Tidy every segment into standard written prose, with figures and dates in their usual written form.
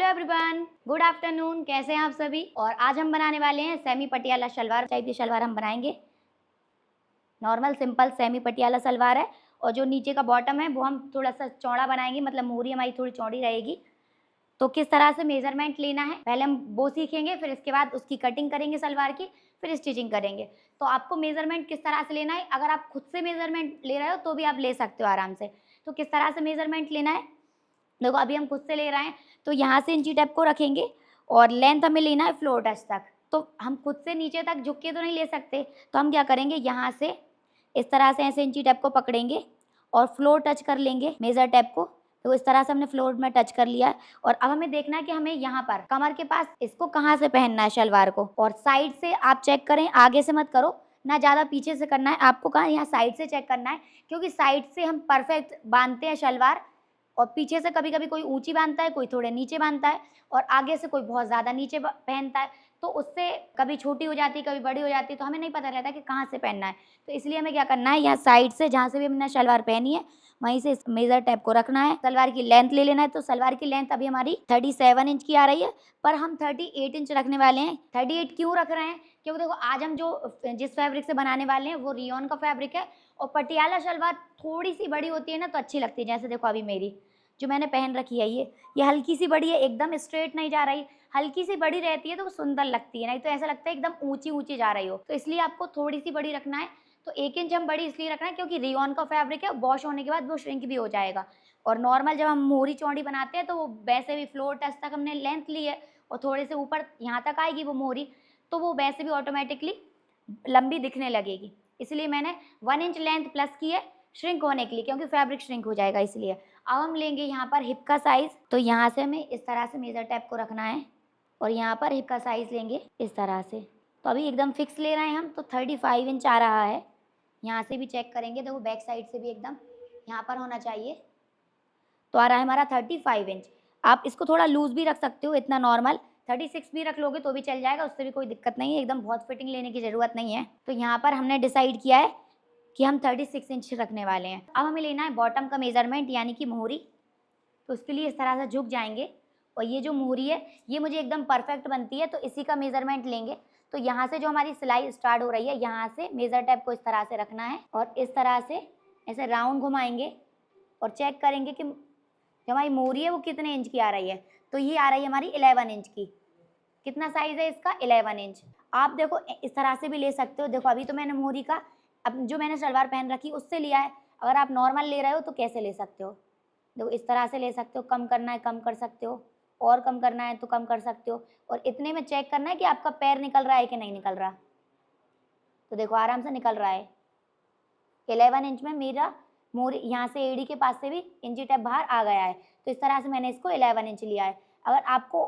Hello everyone, good afternoon. कैसे हैं आप सभी। और आज हम बनाने वाले हैं सेमी पटियाला शलवार टाइप की शलवार हम बनाएंगे। Normal simple semi Patiala salwar है और जो नीचे का बॉटम है वो हम थोड़ा सा चौड़ा बनाएंगे, मतलब मोहरी हमारी थोड़ी चौड़ी रहेगी। तो किस तरह से मेजरमेंट लेना है पहले हम वो सीखेंगे, फिर इसके बाद उसकी कटिंग करेंगे सलवार की, फिर स्टिचिंग करेंगे। तो आपको मेजरमेंट किस तरह से लेना है, अगर आप खुद से मेजरमेंट ले रहे हो तो भी आप ले सकते हो आराम से। तो किस तरह से मेजरमेंट लेना है, देखो अभी हम खुद से ले रहे हैं तो यहाँ से इंची टेप को रखेंगे और लेंथ हमें लेना है फ्लोर टच तक। तो हम खुद से नीचे तक झुक के तो नहीं ले सकते, तो हम क्या करेंगे, यहाँ से इस तरह से ऐसे इंची टेप को पकड़ेंगे और फ्लोर टच कर लेंगे मेजर टेप को। तो इस तरह से हमने फ्लोर में टच कर लिया है और अब हमें देखना है कि हमें यहाँ पर कमर के पास इसको कहाँ से पहनना है शलवार को। और साइड से आप चेक करें, आगे से मत करो, ना ज़्यादा पीछे से करना है आपको, कहाँ यहाँ साइड से चेक करना है, क्योंकि साइड से हम परफेक्ट बांधते हैं शलवार और पीछे से कभी कभी कोई ऊंची बांधता है, कोई थोड़े नीचे बांधता है और आगे से कोई बहुत ज़्यादा नीचे पहनता है, तो उससे कभी छोटी हो जाती है कभी बड़ी हो जाती है, तो हमें नहीं पता रहता कि कहाँ से पहनना है। तो इसलिए हमें क्या करना है, यहाँ साइड से जहाँ से भी हमने शलवार पहनी है वहीं से इस मेजर टेप को रखना है। सलवार की लेंथ ले लेना है। तो सलवार की लेंथ अभी हमारी 37 इंच की आ रही है, पर हम 38 इंच रखने वाले हैं। 38 क्यों रख रहे हैं, क्योंकि देखो आज हम जो जिस फैब्रिक से बनाने वाले हैं वो रियोन का फैब्रिक है और पटियाला शलवार थोड़ी सी बड़ी होती है ना तो अच्छी लगती है। जैसे देखो अभी मेरी जो मैंने पहन रखी है ये हल्की सी बड़ी है, एकदम स्ट्रेट नहीं जा रही, हल्की सी बड़ी रहती है तो वो सुंदर लगती है, नहीं तो ऐसा लगता है एकदम ऊंची ऊंची जा रही हो। तो इसलिए आपको थोड़ी सी बड़ी रखना है। तो 1 इंच हम बड़ी इसलिए रखना है क्योंकि रियोन का फैब्रिक है, वॉश होने के बाद वो श्रिंक भी हो जाएगा। और नॉर्मल जब हम मोहरी चौड़ी बनाते हैं तो वो वैसे भी फ्लोर टच तक हमने लेंथ ली है और थोड़े से ऊपर यहाँ तक आएगी वो मोहरी, तो वो वैसे भी ऑटोमेटिकली लंबी दिखने लगेगी। इसलिए मैंने 1 इंच लेंथ प्लस की है श्रिंक होने के लिए, क्योंकि फैब्रिक श्रिंक हो जाएगा इसलिए। अब हम लेंगे यहाँ पर हिप का साइज। तो यहाँ से हमें इस तरह से मेजर टेप को रखना है और यहाँ पर हिप का साइज लेंगे इस तरह से। तो अभी एकदम फिक्स ले रहे हैं हम, तो 35 इंच आ रहा है। यहाँ से भी चेक करेंगे, देखो बैक साइड से भी एकदम यहाँ पर होना चाहिए, तो आ रहा है हमारा 35 इंच। आप इसको थोड़ा लूज भी रख सकते हो, इतना नॉर्मल 36 भी रख लोगे तो भी चल जाएगा, उससे भी कोई दिक्कत नहीं है, एकदम बहुत फिटिंग लेने की ज़रूरत नहीं है। तो यहाँ पर हमने डिसाइड किया है कि हम 36 इंच रखने वाले हैं। अब हमें लेना है बॉटम का मेजरमेंट यानी कि मोहरी। तो उसके लिए इस तरह से झुक जाएंगे और ये जो मोहरी है ये मुझे एकदम परफेक्ट बनती है, तो इसी का मेजरमेंट लेंगे। तो यहाँ से जो हमारी सिलाई स्टार्ट हो रही है यहाँ से मेजर टेप को इस तरह से रखना है और इस तरह से ऐसे राउंड घुमाएंगे और चेक करेंगे कि जो हमारी मोहरी है वो कितने इंच की आ रही है। तो ये आ रही है हमारी 11 इंच की। कितना साइज है इसका, 11 इंच। आप देखो इस तरह से भी ले सकते हो। देखो अभी तो मैंने मोहरी का, अब जो मैंने सलवार पहन रखी उससे लिया है, अगर आप नॉर्मल ले रहे हो तो कैसे ले सकते हो, देखो इस तरह से ले सकते हो। कम करना है कम कर सकते हो, और कम करना है तो कम कर सकते हो। और इतने में चेक करना है कि आपका पैर निकल रहा है कि नहीं निकल रहा। तो देखो आराम से निकल रहा है। 11 इंच में मेरा मोहरी यहाँ से एड़ी के पास से भी इंची टेप बाहर आ गया है, तो इस तरह से मैंने इसको 11 इंच लिया है। अगर आपको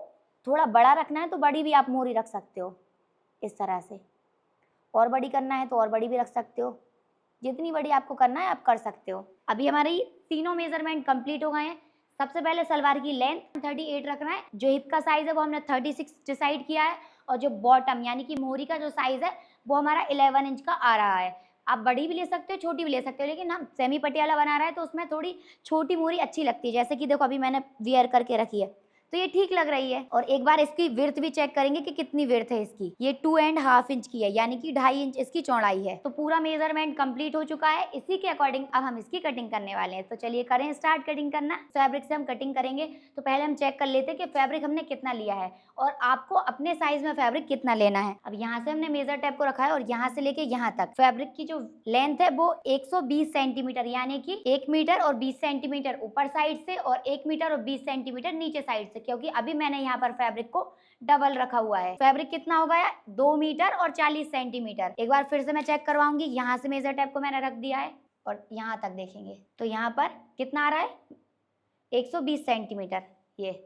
थोड़ा बड़ा रखना है तो बड़ी भी आप मोहरी रख सकते हो इस तरह से, और बड़ी करना है तो और बड़ी भी रख सकते हो, जितनी बड़ी आपको करना है आप कर सकते हो। अभी हमारे तीनों मेजरमेंट कंप्लीट हो गए हैं। सबसे पहले सलवार की लेंथ 38 रखना है, जो हिप का साइज है वो हमने 36 डिसाइड किया है और जो बॉटम यानी कि मोहरी का जो साइज है वो हमारा 11 इंच का आ रहा है। आप बड़ी भी ले सकते हो छोटी भी ले सकते हो, लेकिन हम सेमी पटियाला बना रहे हैं तो उसमें थोड़ी छोटी मोहरी अच्छी लगती है। जैसे कि देखो अभी मैंने वियर करके रखी है तो ये ठीक लग रही है। और एक बार इसकी विड्थ भी चेक करेंगे कि कितनी विड्थ है इसकी। ये 2.5 इंच की है, यानी कि 2.5 इंच इसकी चौड़ाई है। तो पूरा मेजरमेंट कंप्लीट हो चुका है। इसी के अकॉर्डिंग अब हम इसकी कटिंग करने वाले हैं। तो चलिए करें स्टार्ट कटिंग करना। फैब्रिक से हम कटिंग करेंगे तो पहले हम चेक कर लेते हैं कि फैब्रिक हमने कितना लिया है और आपको अपने साइज में फैब्रिक कितना लेना है। अब यहाँ से हमने मेजर टेप को रखा है और यहाँ से लेके यहाँ तक फैब्रिक की जो लेंथ है वो 120 सेंटीमीटर, यानी कि 1 मीटर और 20 सेंटीमीटर ऊपर साइड से और 1 मीटर और 20 सेंटीमीटर नीचे साइड से, क्योंकि अभी मैंने यहाँ पर फैब्रिक को डबल रखा हुआ है। फैब्रिक कितना हो गया, 2 मीटर और 40 सेंटीमीटर। एक बार फिर से मैं चेक करवाऊंगी। यहाँ से मेजर टेप को मैंने रख दिया है और यहाँ तक देखेंगे तो यहाँ पर कितना आ रहा है, 120 सेंटीमीटर ये।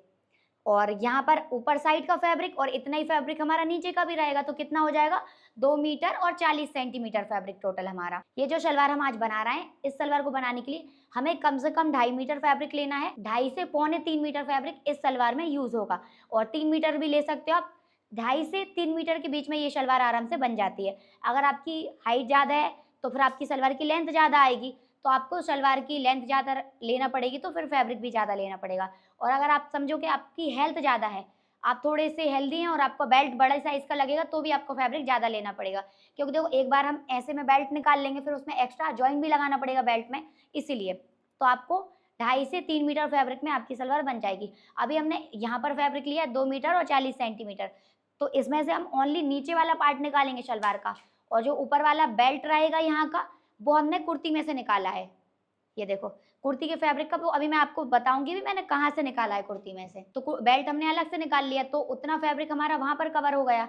और यहाँ पर ऊपर साइड का फैब्रिक और इतना ही फैब्रिक हमारा नीचे का भी रहेगा, तो कितना हो जाएगा, 2 मीटर और 40 सेंटीमीटर फैब्रिक टोटल हमारा। ये जो सलवार हम आज बना रहे हैं, इस सलवार को बनाने के लिए हमें कम से कम 2.5 मीटर फैब्रिक लेना है। 2.5 से 2.25 मीटर फैब्रिक इस सलवार में यूज होगा, और 3 मीटर भी ले सकते हो आप। 2.5 से 3 मीटर के बीच में ये सलवार आराम से बन जाती है। अगर आपकी हाइट ज़्यादा है तो फिर आपकी सलवार की लेंथ ज़्यादा आएगी, तो आपको सलवार की लेंथ ज़्यादा लेना पड़ेगी, तो फिर फैब्रिक भी ज़्यादा लेना पड़ेगा। और अगर आप समझो कि आपकी हेल्थ ज़्यादा है, आप थोड़े से हेल्दी हैं और आपको बेल्ट बड़े साइज़ का लगेगा, तो भी आपको फैब्रिक ज़्यादा लेना पड़ेगा। क्योंकि देखो एक बार हम ऐसे में बेल्ट निकाल लेंगे, फिर उसमें एक्स्ट्रा जॉइंट भी लगाना पड़ेगा बेल्ट में, इसीलिए। तो आपको 2.5 से 3 मीटर फैब्रिक में आपकी सलवार बन जाएगी। अभी हमने यहाँ पर फैब्रिक लिया है 2 मीटर और 40 सेंटीमीटर, तो इसमें से हम ओनली नीचे वाला पार्ट निकालेंगे शलवार का, और जो ऊपर वाला बेल्ट रहेगा यहाँ का, वो हमने कुर्ती में से निकाला है। ये देखो कुर्ती के फैब्रिक का, वो अभी मैं आपको बताऊंगी भी मैंने कहाँ से निकाला है कुर्ती में से। तो बेल्ट हमने अलग से निकाल लिया, तो उतना फैब्रिक हमारा वहां पर कवर हो गया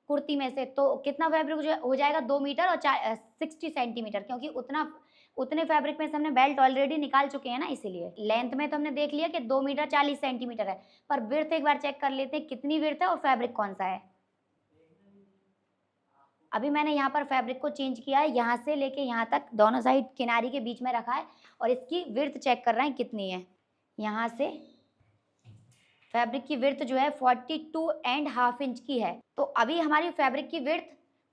कुर्ती में से। तो कितना फैब्रिक हो जाएगा, 2 मीटर और 60 सेंटीमीटर, क्योंकि उतने फैब्रिक में से हमने बेल्ट ऑलरेडी निकाल चुके हैं ना, इसीलिए। लेंथ में तो हमने देख लिया कि 2 मीटर 40 सेंटीमीटर है, पर विड्थ एक बार चेक कर लेते हैं कितनी विड्थ है और फैब्रिक कौन सा है। अभी मैंने यहाँ पर फैब्रिक को चेंज किया है, यहाँ से लेके यहाँ तक दोनों साइड किनारी के बीच में रखा है, और इसकी विड्थ चेक कर रहे हैं कितनी है। यहाँ से फैब्रिक की विड्थ जो है 42.5 इंच की है। तो अभी हमारी फैब्रिक की विड्थ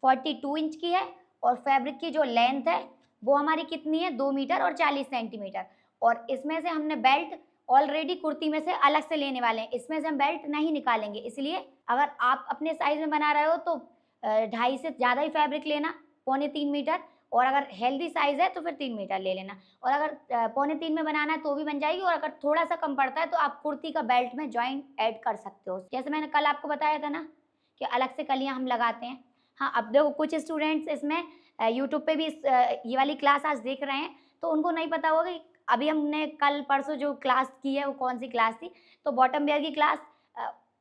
42 इंच की है, और फैब्रिक की जो लेंथ है वो हमारी कितनी है, 2 मीटर और 40 सेंटीमीटर। और इसमें से हमने बेल्ट ऑलरेडी कुर्ती में से अलग से लेने वाले हैं, इसमें से हम बेल्ट नहीं निकालेंगे। इसलिए अगर आप अपने साइज में बना रहे हो तो 2.5 से ज़्यादा ही फैब्रिक लेना, 2.25 मीटर, और अगर हेल्दी साइज है तो फिर 3 मीटर ले लेना। और अगर 2.25 में बनाना है तो भी बन जाएगी, और अगर थोड़ा सा कम पड़ता है तो आप कुर्ती का बेल्ट में जॉइंट ऐड कर सकते हो, जैसे मैंने कल आपको बताया था ना कि अलग से कलियाँ हम लगाते हैं। हाँ, अब देखो कुछ स्टूडेंट्स इसमें यूट्यूब पे भी ये वाली क्लास आज देख रहे हैं, तो उनको नहीं पता होगा कि अभी हमने कल परसों जो क्लास की है वो कौन सी क्लास थी। तो बॉटम वेयर की क्लास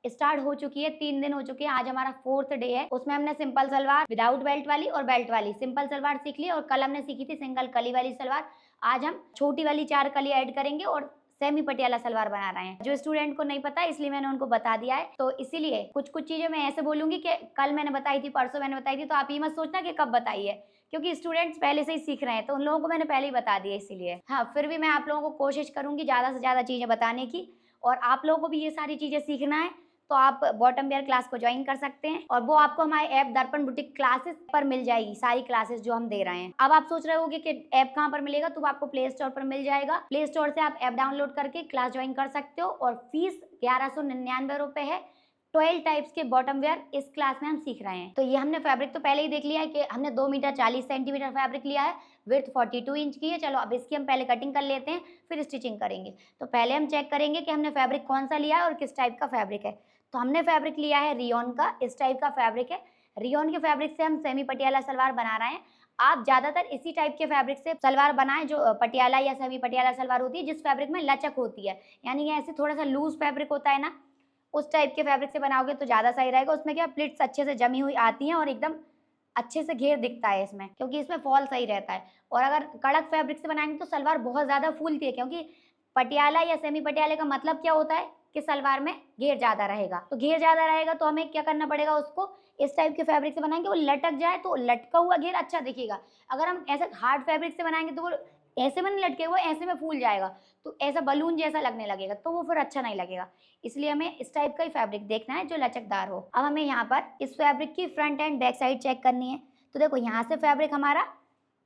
स्टार्ट हो चुकी है, 3 दिन हो चुके हैं, आज हमारा 4th डे है। उसमें हमने सिंपल सलवार विदाउट बेल्ट वाली और बेल्ट वाली सिंपल सलवार सीख ली, और कल हमने सीखी थी सिंगल कली वाली सलवार। आज हम छोटी वाली 4 कली ऐड करेंगे और सेमी पटियाला सलवार बना रहे हैं। जो स्टूडेंट को नहीं पता इसलिए मैंने उनको बता दिया है। तो इसीलिए कुछ चीजें मैं ऐसे बोलूंगी कि कल मैंने बताई थी, परसों मैंने बताई थी, तो आप ये मत सोचना कि कब बताई है, क्योंकि स्टूडेंट्स पहले से ही सीख रहे हैं, तो उन लोगों को मैंने पहले ही बता दिया इसीलिए। हाँ, फिर भी मैं आप लोगों को कोशिश करूंगी ज़्यादा से ज़्यादा चीज़ें बताने की, और आप लोगों को भी ये सारी चीज़ें सीखना है तो आप बॉटम वेयर क्लास को ज्वाइन कर सकते हैं, और वो आपको हमारे ऐप दर्पण बुटीक क्लासेस पर मिल जाएगी, सारी क्लासेस जो हम दे रहे हैं। अब आप सोच रहे होंगे कि ऐप कहाँ पर मिलेगा, तो आपको प्ले स्टोर पर मिल जाएगा। प्ले स्टोर से आप ऐप डाउनलोड करके क्लास ज्वाइन कर सकते हो, और फीस 1199 रुपये है। 12 टाइप्स के बॉटम वेयर इस क्लास में हम सीख रहे हैं। तो ये हमने फैब्रिक तो पहले ही देख लिया है कि हमने 2 मीटर 40 सेंटीमीटर फैब्रिक लिया है, विड्थ 42 इंच की है। चलो अब इसकी हम पहले कटिंग कर लेते हैं, फिर स्टिचिंग करेंगे। तो पहले हम चेक करेंगे कि हमने फैब्रिक कौन सा लिया है और किस टाइप का फैब्रिक है। तो हमने फैब्रिक लिया है रियोन का, इस टाइप का फैब्रिक है। रियोन के फैब्रिक से हम सेमी पटियाला सलवार बना रहे हैं। आप ज़्यादातर इसी टाइप के फैब्रिक से सलवार बनाएं, जो पटियाला या सेमी पटियाला सलवार होती है, जिस फैब्रिक में लचक होती है, यानी कि ऐसे थोड़ा सा लूज फैब्रिक होता है ना, उस टाइप के फैब्रिक से बनाओगे तो ज़्यादा सही रहेगा। उसमें क्या प्लिट्स अच्छे से जमी हुई आती हैं और एकदम अच्छे से घेर दिखता है इसमें, क्योंकि इसमें फॉल सही रहता है। और अगर कड़क फैब्रिक से बनाएंगे तो सलवार बहुत ज़्यादा फूलती है, क्योंकि पटियाला या सेमी पटियाले का मतलब क्या होता है कि सलवार में घेर ज़्यादा रहेगा। तो घेर ज़्यादा रहेगा तो हमें क्या करना पड़ेगा, उसको इस टाइप के फैब्रिक से बनाएंगे, वो लटक जाए तो लटका हुआ घेर अच्छा दिखेगा। अगर हम ऐसे हार्ड फैब्रिक से बनाएंगे तो वो ऐसे में नहीं लटके, वो ऐसे में फूल जाएगा, तो ऐसा बलून जैसा लगने लगेगा, तो वो फिर अच्छा नहीं लगेगा। इसलिए हमें इस टाइप का ही फैब्रिक देखना है जो लचकदार हो। अब हमें यहाँ पर इस फैब्रिक की front and back side check करनी है। तो देखो यहाँ से फैब्रिक हमारा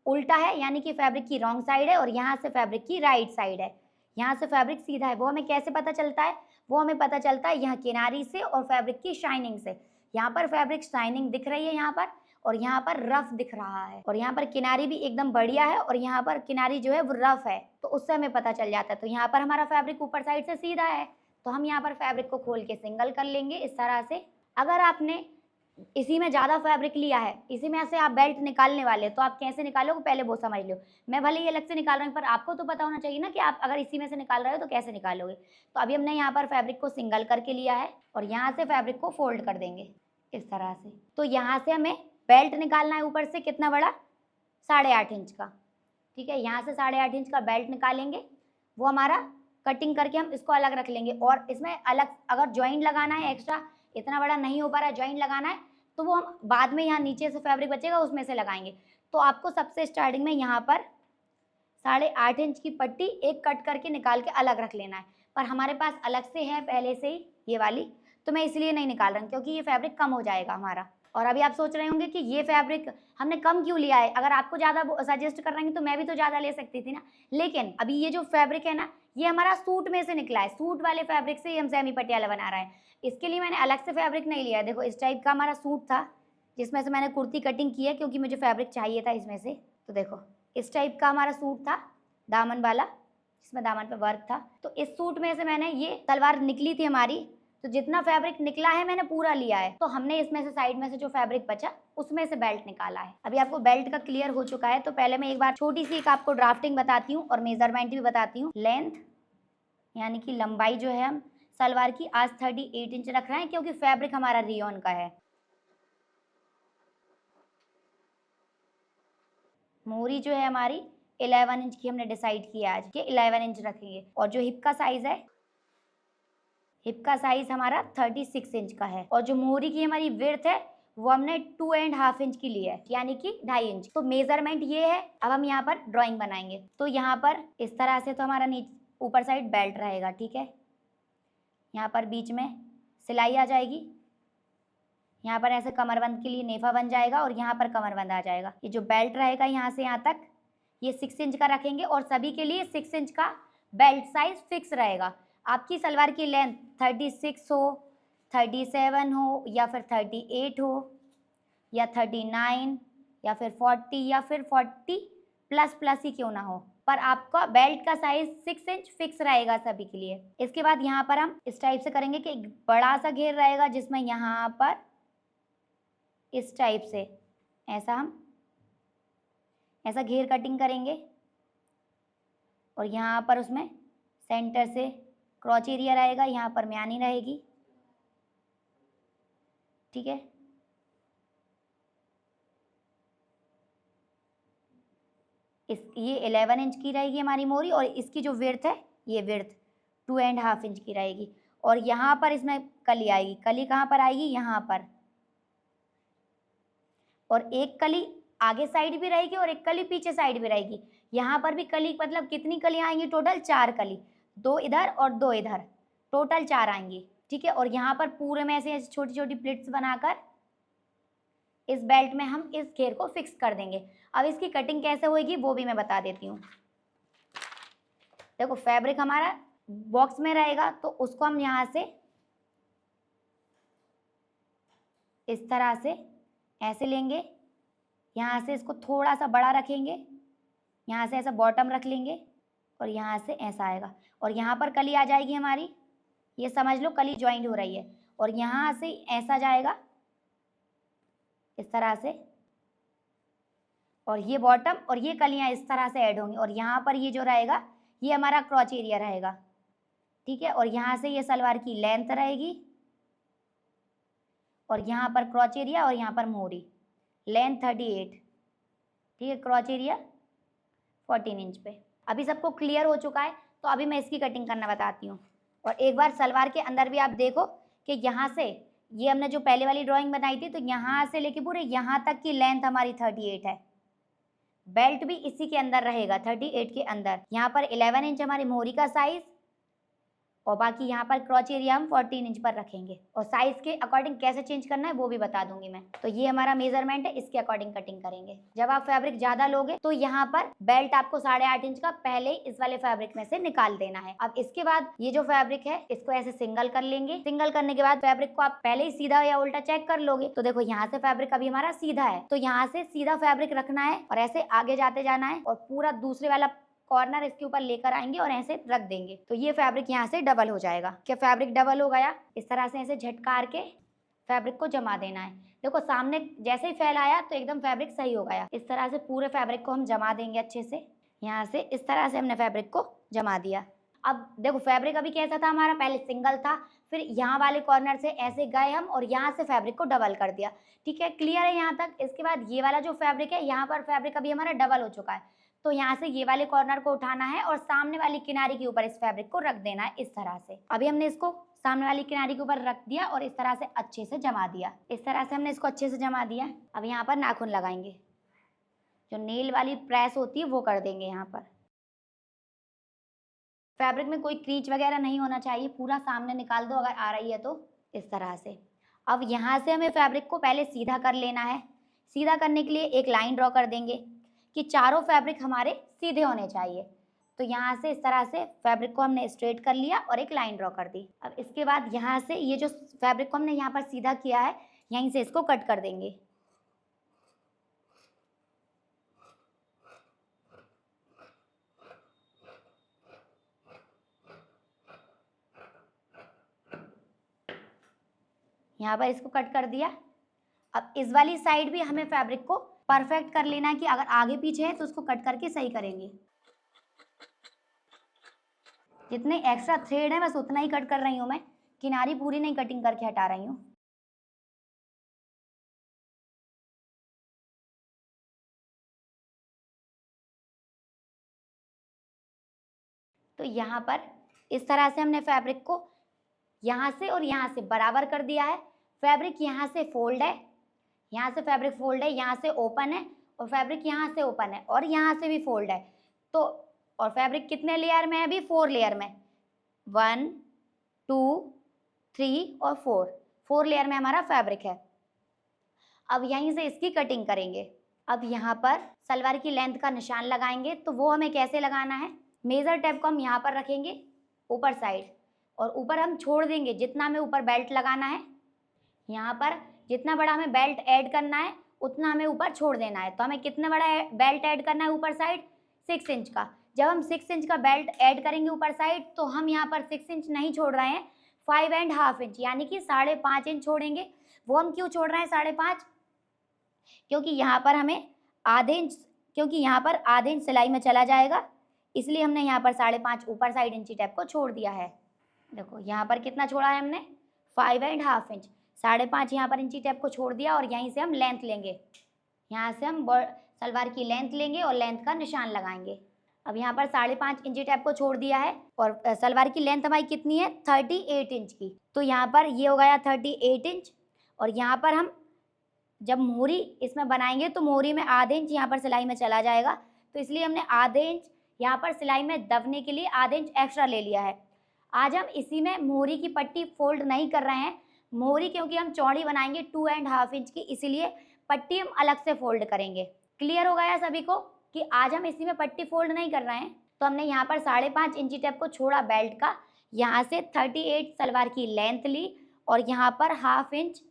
उल्टा है, यानी कि फैब्रिक की रॉन्ग साइड है, और यहाँ से फैब्रिक की राइट साइड है। यहाँ से फैब्रिक सीधा है, वो हमें कैसे पता चलता है, वो हमें पता चलता है यहाँ किनारी से और फैब्रिक की शाइनिंग से। यहाँ पर फैब्रिक शाइनिंग दिख रही है यहाँ पर, और यहाँ पर रफ दिख रहा है, और यहाँ पर किनारी भी एकदम बढ़िया है, और यहाँ पर किनारी जो है वो रफ है, तो उससे हमें पता चल जाता है। तो यहाँ पर हमारा फैब्रिक ऊपर साइड से सीधा है, तो हम यहाँ पर फैब्रिक को खोल के सिंगल कर लेंगे इस तरह से। अगर आपने इसी में ज़्यादा फैब्रिक लिया है, इसी में से आप बेल्ट निकालने वाले, तो आप कैसे निकालोगे पहले वो समझ लो। मैं भले ही अलग से निकाल रहा हूँ, पर आपको तो पता होना चाहिए ना कि आप अगर इसी में से निकाल रहे हो तो कैसे निकालोगे। तो अभी हमने यहाँ पर फैब्रिक को सिंगल करके लिया है, और यहाँ से फैब्रिक को फोल्ड कर देंगे इस तरह से। तो यहाँ से हमें बेल्ट निकालना है ऊपर से कितना बड़ा, 8.5 इंच का। ठीक है, यहाँ से 8.5 इंच का बेल्ट निकालेंगे, वो हमारा कटिंग करके हम इसको अलग रख लेंगे। और इसमें अलग अगर जॉइंट लगाना है, एक्स्ट्रा इतना बड़ा नहीं हो पा रहा है जॉइंट लगाना है, तो वो हम बाद में यहाँ नीचे से फैब्रिक बचेगा उसमें से लगाएंगे। तो आपको सबसे स्टार्टिंग में यहाँ पर 8.5 इंच की पट्टी एक कट करके निकाल के अलग रख लेना है, पर हमारे पास अलग से है पहले से ही ये वाली, तो मैं इसलिए नहीं निकाल रहा हूँ, क्योंकि ये फैब्रिक कम हो जाएगा हमारा। और अभी आप सोच रहे होंगे कि ये फैब्रिक हमने कम क्यों लिया है, अगर आपको ज़्यादा सजेस्ट कर रहे हैं तो मैं भी तो ज़्यादा ले सकती थी ना। लेकिन अभी ये जो फैब्रिक है ना, ये हमारा सूट में से निकला है, सूट वाले फैब्रिक से ही हम सेमी पटियाला बना रहे हैं। इसके लिए मैंने अलग से फैब्रिक नहीं लिया है। देखो इस टाइप का हमारा सूट था जिसमें से मैंने कुर्ती कटिंग की है क्योंकि मुझे फैब्रिक चाहिए था इसमें से। तो देखो इस टाइप का हमारा सूट था दामन वाला, जिसमें दामन पे वर्क था। तो इस सूट में से मैंने ये सलवार निकली थी हमारी, तो जितना फैब्रिक निकला है मैंने पूरा लिया है। तो हमने इसमें से साइड में से जो फैब्रिक बचा उसमें से बेल्ट निकाला है। अभी आपको बेल्ट का क्लियर हो चुका है। तो पहले मैं एक बार छोटी सी एक आपको ड्राफ्टिंग बताती हूँ और मेजरमेंट भी बताती हूँ। लेंथ यानी कि लंबाई जो है हम सलवार की आज 38 इंच रख रहे हैं क्योंकि फैब्रिक हमारा रियोन का है। मोरी जो है हमारी 11 इंच की हमने डिसाइड किया आज के 11 इंच रखेंगे। और जो हिप का साइज है, हिप का साइज हमारा 36 इंच का है। और जो मोरी की हमारी विड्थ है वो हमने 2.5 इंच की ली है, यानी कि 2.5 इंच। तो मेजरमेंट ये है। अब हम यहाँ पर ड्राइंग बनाएंगे। तो यहाँ पर इस तरह से तो हमारा नीचे ऊपर साइड बेल्ट रहेगा, ठीक है। यहाँ पर बीच में सिलाई आ जाएगी, यहाँ पर ऐसे कमरबंद के लिए नेफा बन जाएगा और यहाँ पर कमरबंद आ जाएगा। ये जो बेल्ट रहेगा यहाँ से यहाँ तक ये 6 इंच का रखेंगे और सभी के लिए 6 इंच का बेल्ट साइज फिक्स रहेगा। आपकी सलवार की लेंथ 36 हो, 37 हो या फिर 38 हो या 39 या फिर 40 या फिर 40 प्लस ही क्यों ना हो, पर आपका बेल्ट का साइज 6 इंच फिक्स रहेगा सभी के लिए। इसके बाद यहाँ पर हम इस टाइप से करेंगे कि एक बड़ा सा घेर रहेगा जिसमें यहाँ पर इस टाइप से ऐसा घेर कटिंग करेंगे और यहाँ पर उसमें सेंटर से क्रॉच एरिया रहेगा, यहाँ पर म्यानी रहेगी, ठीक है। ये 11 इंच की रहेगी हमारी मोरी और इसकी जो विड्थ है ये विड्थ 2.5 इंच की रहेगी। और यहाँ पर इसमें कली आएगी। कली कहाँ पर आएगी? यहाँ पर। और एक कली आगे साइड भी रहेगी और एक कली पीछे साइड भी रहेगी। यहाँ पर भी कली, मतलब कितनी कलियाँ आएंगी टोटल? 4 कली, 2 इधर और 2 इधर, टोटल 4 आएंगी, ठीक है। और यहाँ पर पूरे में ऐसे छोटी छोटी प्लेट्स बनाकर इस बेल्ट में हम इस घेर को फिक्स कर देंगे। अब इसकी कटिंग कैसे होगी वो भी मैं बता देती हूँ। देखो फैब्रिक हमारा बॉक्स में रहेगा तो उसको हम यहाँ से इस तरह से ऐसे लेंगे, यहाँ से इसको थोड़ा सा बड़ा रखेंगे, यहाँ से ऐसा बॉटम रख लेंगे और यहाँ से ऐसा आएगा और यहाँ पर कली आ जाएगी हमारी, ये समझ लो कली ज्वाइंट हो रही है। और यहाँ से ऐसा जाएगा इस तरह से और ये बॉटम और ये कलियाँ इस तरह से ऐड होंगी और यहाँ पर ये जो रहेगा ये हमारा क्रॉच एरिया रहेगा, ठीक है। और यहाँ से ये सलवार की लेंथ रहेगी और यहाँ पर क्रॉच एरिया और यहाँ पर मोरी, लेंथ 38, ठीक है, क्रॉच एरिया 14 इंच पे। अभी सबको क्लियर हो चुका है। तो अभी मैं इसकी कटिंग करना बताती हूँ। और एक बार सलवार के अंदर भी आप देखो कि यहाँ से ये हमने जो पहले वाली ड्राइंग बनाई थी तो यहाँ से लेके पूरे यहाँ तक की लेंथ हमारी 38 है। बेल्ट भी इसी के अंदर रहेगा 38 के अंदर। यहाँ पर 11 इंच हमारी मोहरी का साइज और बाकी यहाँ पर क्रॉच एरिया हम 14 इंच पर रखेंगे। और साइज के अकॉर्डिंग कैसे चेंज करना है वो भी बता दूंगी मैं। तो ये हमारा मेजरमेंट है, इसके अकॉर्डिंग कटिंग करेंगे। जब आप फैब्रिक ज्यादा लोगे तो यहाँ पर बेल्ट आपको 8.5 इंच का पहले ही इस वाले फैब्रिक में से निकाल देना है। अब इसके बाद ये जो फैब्रिक है इसको ऐसे सिंगल कर लेंगे। सिंगल करने के बाद फैब्रिक को आप पहले ही सीधा या उल्टा चेक कर लोगे। तो देखो यहाँ से फैब्रिक अभी हमारा सीधा है तो यहाँ से सीधा फैब्रिक रखना है और ऐसे आगे जाते जाना है और पूरा दूसरे वाला कॉर्नर इसके ऊपर लेकर आएंगे और ऐसे रख देंगे। तो ये फैब्रिक यहाँ से डबल हो जाएगा। क्या फैब्रिक डबल हो गया? इस तरह से ऐसे झटकार के फैब्रिक को जमा देना है। देखो सामने जैसे ही फैलाया तो एकदम फैब्रिक सही हो गया। इस तरह से पूरे फैब्रिक को हम जमा देंगे अच्छे से। यहाँ से इस तरह से हमने फैब्रिक को जमा दिया। अब देखो फैब्रिक अभी कैसा था हमारा? पहले सिंगल था, फिर यहाँ वाले कॉर्नर से ऐसे गए हम और यहाँ से फैब्रिक को डबल कर दिया, ठीक है। क्लियर है यहाँ तक? इसके बाद ये वाला जो फैब्रिक है यहाँ पर फैब्रिक अभी हमारा डबल हो चुका है। तो यहाँ से ये वाले कॉर्नर को उठाना है और सामने वाली किनारे के ऊपर इस फैब्रिक को रख देना है इस तरह से। अभी हमने इसको सामने वाली किनारे के ऊपर रख दिया और इस तरह से अच्छे से जमा दिया। इस तरह से हमने इसको अच्छे से जमा दिया। अब यहाँ पर नाखून लगाएंगे, जो नेल वाली प्रेस होती है वो कर देंगे। यहाँ पर फैब्रिक में कोई क्रीच वगैरह नहीं होना चाहिए, पूरा सामने निकाल दो अगर आ रही है तो, इस तरह से। अब यहाँ से हमें फैब्रिक को पहले सीधा कर लेना है। सीधा करने के लिए एक लाइन ड्रॉ कर देंगे कि चारों फैब्रिक हमारे सीधे होने चाहिए। तो यहाँ से इस तरह से फैब्रिक को हमने स्ट्रेट कर लिया और एक लाइन ड्रॉ कर दी। अब इसके बाद यहाँ से ये जो फैब्रिक को हमने यहाँ पर सीधा किया है, यहीं से इसको कट कर देंगे। यहाँ पर इसको कट कर दिया। अब इस वाली साइड भी हमें फैब्रिक को परफेक्ट कर लेना है कि अगर आगे पीछे है तो उसको कट करके सही करेंगे। जितने एक्स्ट्रा थ्रेड है बस उतना ही कट कर रही हूँ मैं, किनारी पूरी नहीं कटिंग करके हटा रही हूँ। तो यहाँ पर इस तरह से हमने फैब्रिक को यहाँ से और यहाँ से बराबर कर दिया है। फैब्रिक यहाँ से फोल्ड है, यहाँ से फैब्रिक फोल्ड है, यहाँ से ओपन है और फैब्रिक यहाँ से ओपन है और यहाँ से भी फोल्ड है। तो और फैब्रिक कितने लेयर में है अभी? 4 लेयर में, 1 2 3 और 4 लेयर में हमारा फैब्रिक है। अब यहीं से इसकी कटिंग करेंगे। अब यहाँ पर सलवार की लेंथ का निशान लगाएंगे। तो वो हमें कैसे लगाना है? मेजर टेप को हम यहाँ पर रखेंगे ऊपर साइड और ऊपर हम छोड़ देंगे जितना हमें ऊपर बेल्ट लगाना है। यहाँ पर जितना बड़ा हमें बेल्ट ऐड करना है उतना हमें ऊपर छोड़ देना है। तो हमें कितना बड़ा बेल्ट ऐड करना है ऊपर साइड? 6 इंच का। जब हम 6 इंच का बेल्ट ऐड करेंगे ऊपर साइड तो हम यहाँ पर 6 इंच नहीं छोड़ रहे हैं, 5.5 इंच यानी कि 5.5 इंच छोड़ेंगे। वो हम क्यों छोड़ रहे हैं 5.5? क्योंकि यहाँ पर हमें आधे इंच सिलाई में चला जाएगा, इसलिए हमने यहाँ पर 5.5 ऊपर साइड इंची टेप को छोड़ दिया है। देखो यहाँ पर कितना छोड़ा है हमने? 5.5 इंच। 5.5 यहाँ पर इंची टेप को छोड़ दिया और यहीं से हम लेंथ लेंगे। यहाँ से हम सलवार की लेंथ लेंगे और लेंथ का निशान लगाएंगे। अब यहाँ पर 5.5 इंची टेप को छोड़ दिया है और सलवार की लेंथ हमारी कितनी है? 38 इंच की। तो यहाँ पर ये हो गया 38 इंच और यहाँ पर हम जब मोहरी इसमें बनाएंगे तो मोहरी में आधे इंच यहाँ पर सिलाई में चला जाएगा, तो इसलिए हमने आधे इंच यहाँ पर सिलाई में दबने के लिए आधे इंच एक्स्ट्रा ले लिया है। आज हम इसी में मोहरी की पट्टी फोल्ड नहीं कर रहे हैं। मोहरी क्योंकि हम चौड़ी बनाएंगे 2.5 इंच की, इसीलिए पट्टी हम अलग से फोल्ड करेंगे। क्लियर हो गया सभी को कि आज हम इसी में पट्टी फोल्ड नहीं कर रहे हैं। तो हमने यहाँ पर 5.5 इंची टेप को छोड़ा बेल्ट का, यहाँ से 38 सलवार की लेंथ ली और यहाँ पर हाफ इंच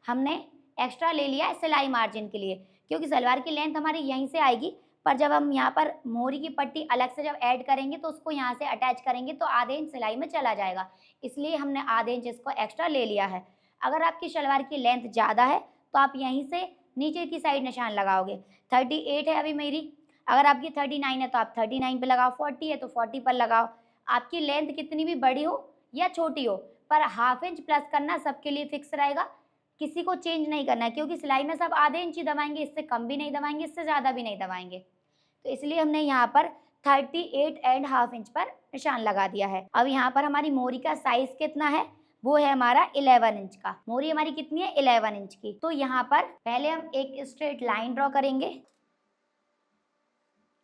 हमने एक्स्ट्रा ले लिया है सिलाई मार्जिन के लिए, क्योंकि सलवार की लेंथ हमारी यहीं से आएगी, पर जब हम यहाँ पर मोहरी की पट्टी अलग से जब ऐड करेंगे तो उसको यहाँ से अटैच करेंगे तो आधे इंच सिलाई में चला जाएगा, इसलिए हमने आधे इंच इसको एक्स्ट्रा ले लिया है। अगर आपकी सलवार की लेंथ ज़्यादा है तो आप यहीं से नीचे की साइड निशान लगाओगे। 38 है अभी मेरी, अगर आपकी 39 है तो आप 39 पे लगाओ, 40 है तो 40 पर लगाओ। आपकी लेंथ कितनी भी बड़ी हो या छोटी हो, पर हाफ इंच प्लस करना सबके लिए फिक्स रहेगा, किसी को चेंज नहीं करना है, क्योंकि सिलाई में सब आधे इंच ही दबाएंगे, इससे कम भी नहीं दबाएंगे, इससे ज़्यादा भी नहीं दबाएंगे। तो इसलिए हमने यहाँ पर 38.5 इंच पर निशान लगा दिया है। अब यहाँ पर हमारी मोहरी का साइज कितना है? वो है हमारा 11 इंच का। मोहरी हमारी कितनी है? 11 इंच की। तो यहाँ पर पहले हम एक स्ट्रेट लाइन ड्रॉ करेंगे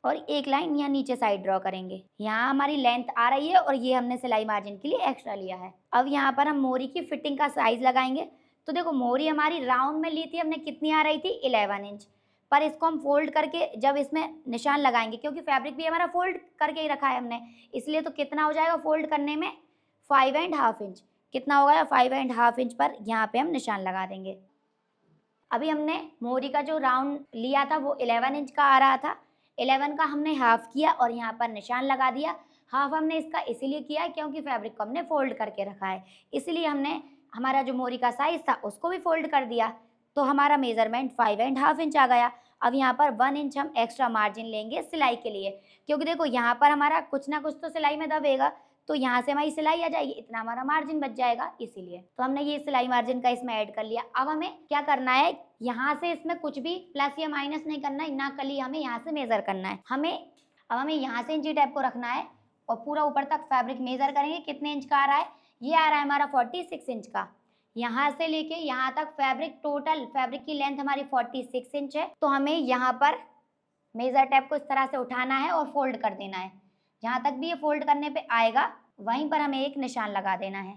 और एक लाइन यहाँ नीचे साइड ड्रॉ करेंगे। यहाँ हमारी लेंथ आ रही है और ये हमने सिलाई मार्जिन के लिए एक्स्ट्रा लिया है। अब यहाँ पर हम मोहरी की फिटिंग का साइज लगाएंगे। तो देखो मोहरी हमारी राउंड में ली थी हमने, कितनी आ रही थी? 11 इंच। पर इसको हम फोल्ड करके जब इसमें निशान लगाएंगे, क्योंकि फैब्रिक भी हमारा फोल्ड करके ही रखा है हमने, इसलिए तो कितना हो जाएगा फोल्ड करने में? 5.5 इंच। कितना हो गया? 5.5 इंच पर यहाँ पे हम निशान लगा देंगे। अभी हमने मोहरी का जो राउंड लिया था वो 11 इंच का आ रहा था, 11 का हमने हाफ किया और यहाँ पर निशान लगा दिया। हाफ हमने इसका इसीलिए किया है क्योंकि फैब्रिक को हमने फोल्ड करके रखा है, इसलिए हमने हमारा जो मोहरी का साइज था उसको भी फोल्ड कर दिया, तो हमारा मेजरमेंट 5.5 इंच आ गया। अब यहाँ पर 1 इंच हम एक्स्ट्रा मार्जिन लेंगे सिलाई के लिए, क्योंकि देखो यहाँ पर हमारा कुछ ना कुछ तो सिलाई में दबेगा, तो यहाँ से हमारी सिलाई आ जाएगी, इतना हमारा मार्जिन बच जाएगा, इसीलिए तो हमने ये सिलाई मार्जिन का इसमें ऐड कर लिया। अब हमें क्या करना है? यहाँ से इसमें कुछ भी प्लस या माइनस नहीं करना है, ना कली हमें यहाँ से मेजर करना है। अब हमें यहाँ से इंची टेप को रखना है और पूरा ऊपर तक फैब्रिक मेजर करेंगे। कितने इंच का आ रहा है? ये आ रहा है हमारा 46 इंच का। यहाँ से लेके यहाँ तक फैब्रिक, टोटल फैब्रिक की लेंथ हमारी 46 इंच है। तो हमें यहाँ पर मेजर टेप को इस तरह से उठाना है और फोल्ड कर देना है। जहाँ तक भी ये फोल्ड करने पे आएगा वहीं पर हमें एक निशान लगा देना है।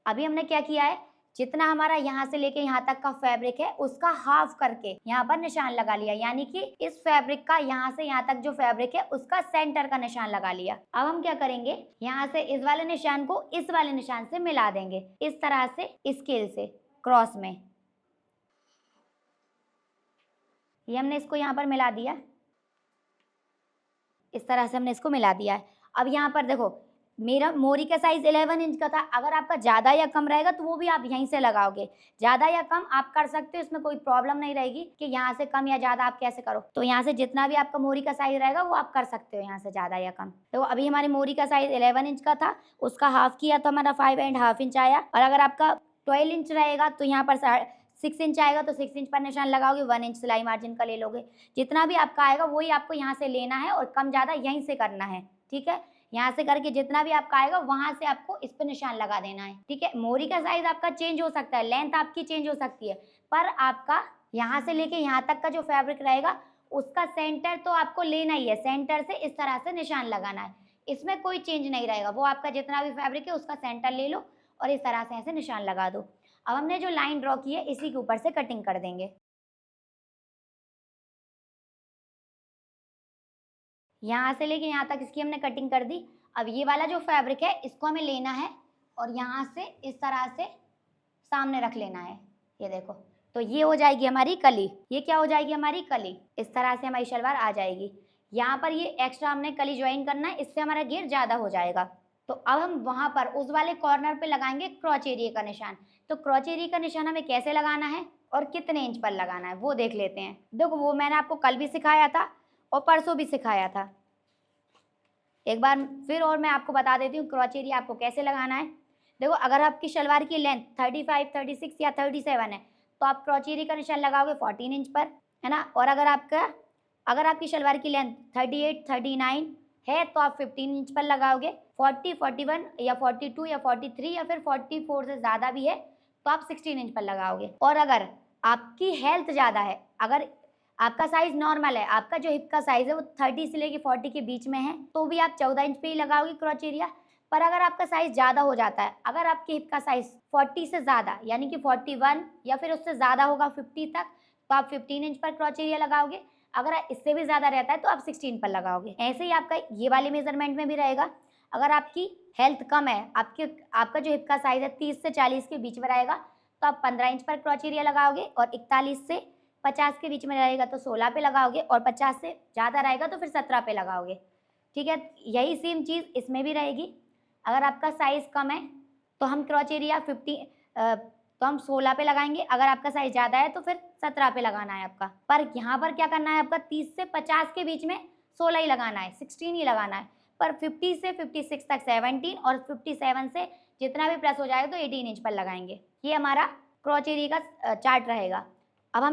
अभी हमने क्या किया है? जितना हमारा यहाँ से लेके यहाँ तक का फैब्रिक है उसका हाफ करके यहाँ पर निशान लगा लिया, यानी कि इस फैब्रिक का यहाँ से यहाँ तक जो फैब्रिक है उसका सेंटर का निशान लगा लिया। अब हम क्या करेंगे, यहाँ से इस वाले निशान को इस वाले निशान से मिला देंगे, इस तरह से स्केल से क्रॉस में। ये हमने इसको यहाँ पर मिला दिया, इस तरह से हमने इसको मिला दिया है। अब यहाँ पर देखो, मेरा मोरी का साइज 11 इंच का था, अगर आपका ज़्यादा या कम रहेगा तो वो भी आप यहीं से लगाओगे। ज़्यादा या कम आप कर सकते हो, इसमें कोई प्रॉब्लम नहीं रहेगी कि यहाँ से कम या ज़्यादा आप कैसे करो। तो यहाँ से जितना भी आपका मोरी का साइज रहेगा वो आप कर सकते हो, यहाँ से ज़्यादा या कम। तो अभी हमारी मोरी का साइज 11 इंच का था, उसका हाफ किया तो हमारा 5.5 इंच आया। और अगर आपका 12 इंच रहेगा तो यहाँ पर 6 इंच आएगा, तो 6 इंच पर निशान लगाओगे, 1 इंच सिलाई मार्जिन का ले लोगे। जितना भी आपका आएगा वही आपको यहाँ से लेना है और कम ज़्यादा यहीं से करना है, ठीक है। यहाँ से करके जितना भी आपका आएगा वहां से आपको इस पे निशान लगा देना है, ठीक है। मोरी का साइज आपका चेंज हो सकता है, लेंथ आपकी चेंज हो सकती है, पर आपका यहाँ से लेके यहाँ तक का जो फैब्रिक रहेगा उसका सेंटर तो आपको लेना ही है। सेंटर से इस तरह से निशान लगाना है, इसमें कोई चेंज नहीं रहेगा। वो आपका जितना भी फैब्रिक है उसका सेंटर ले लो और इस तरह से ऐसे निशान लगा दो। अब हमने जो लाइन ड्रॉ की है इसी के ऊपर से कटिंग कर देंगे। यहाँ से लेके यहाँ तक इसकी हमने कटिंग कर दी। अब ये वाला जो फैब्रिक है इसको हमें लेना है और यहाँ से इस तरह से सामने रख लेना है, ये देखो। तो ये हो जाएगी हमारी कली, ये क्या हो जाएगी हमारी कली, इस तरह से हमारी शलवार आ जाएगी। यहाँ पर ये एक्स्ट्रा हमने कली ज्वाइन करना है, इससे हमारा घेर ज़्यादा हो जाएगा। तो अब हम वहाँ पर उस वाले कॉर्नर पे लगाएंगे क्रॉच एरिया का निशान। तो क्रॉच एरिया का निशान हमें कैसे लगाना है और कितने इंच पर लगाना है वो देख लेते हैं। देखो, वो मैंने आपको कल भी सिखाया था और परसों भी सिखाया था, एक बार फिर और मैं आपको बता देती हूँ क्रॉच एरिया आपको कैसे लगाना है। देखो, अगर आपकी शलवार की लेंथ 35, 36 या 37 है तो आप क्रॉच एरिया का निशान लगाओगे 14 इंच पर, है ना। और अगर आपकी शलवार की लेंथ 38, 39 है तो आप 15 इंच पर लगाओगे। 40, 41 या 42 या 43 या फिर 44 से ज़्यादा भी है तो आप 16 इंच पर लगाओगे। और अगर आपकी हेल्थ ज़्यादा है, अगर आपका साइज नॉर्मल है, आपका जो हिप का साइज है वो 30 से लेके 40 के बीच में है, तो भी आप 14 इंच पे ही लगाओगे क्रॉच एरिया। पर अगर आपका साइज ज़्यादा हो जाता है, अगर आपके हिप का साइज 40 से ज़्यादा यानी कि 41 या फिर उससे ज़्यादा होगा 50 तक, तो आप 15 इंच पर क्रॉच एरिया लगाओगे। अगर इससे भी ज़्यादा रहता है तो आप 16 पर लगाओगे। ऐसे ही आपका ये वाले मेजरमेंट में भी रहेगा। अगर आपकी हेल्थ कम है, आपका जो हिप का साइज है 30 से 40 के बीच में रहेगा, तो आप 15 इंच पर क्रॉच एरिया लगाओगे। और 41 से 50 के बीच में रहेगा तो 16 पे लगाओगे, और 50 से ज़्यादा रहेगा तो फिर 17 पे लगाओगे, ठीक है। यही सेम चीज़ इसमें भी रहेगी। अगर आपका साइज़ कम है तो हम क्रॉच एरिया 16 पे लगाएंगे। अगर आपका साइज ज़्यादा है तो फिर 17 पे लगाना है आपका। पर यहाँ पर क्या करना है, आपका 30 से 50 के बीच में 16 ही लगाना है, 16 ही लगाना है। पर 50 से 56 तक 17 और 57 से जितना भी प्लस हो जाएगा तो 18 इंच पर लगाएंगे। ये हमारा क्रॉच एरिया का चार्ट रहेगा। अब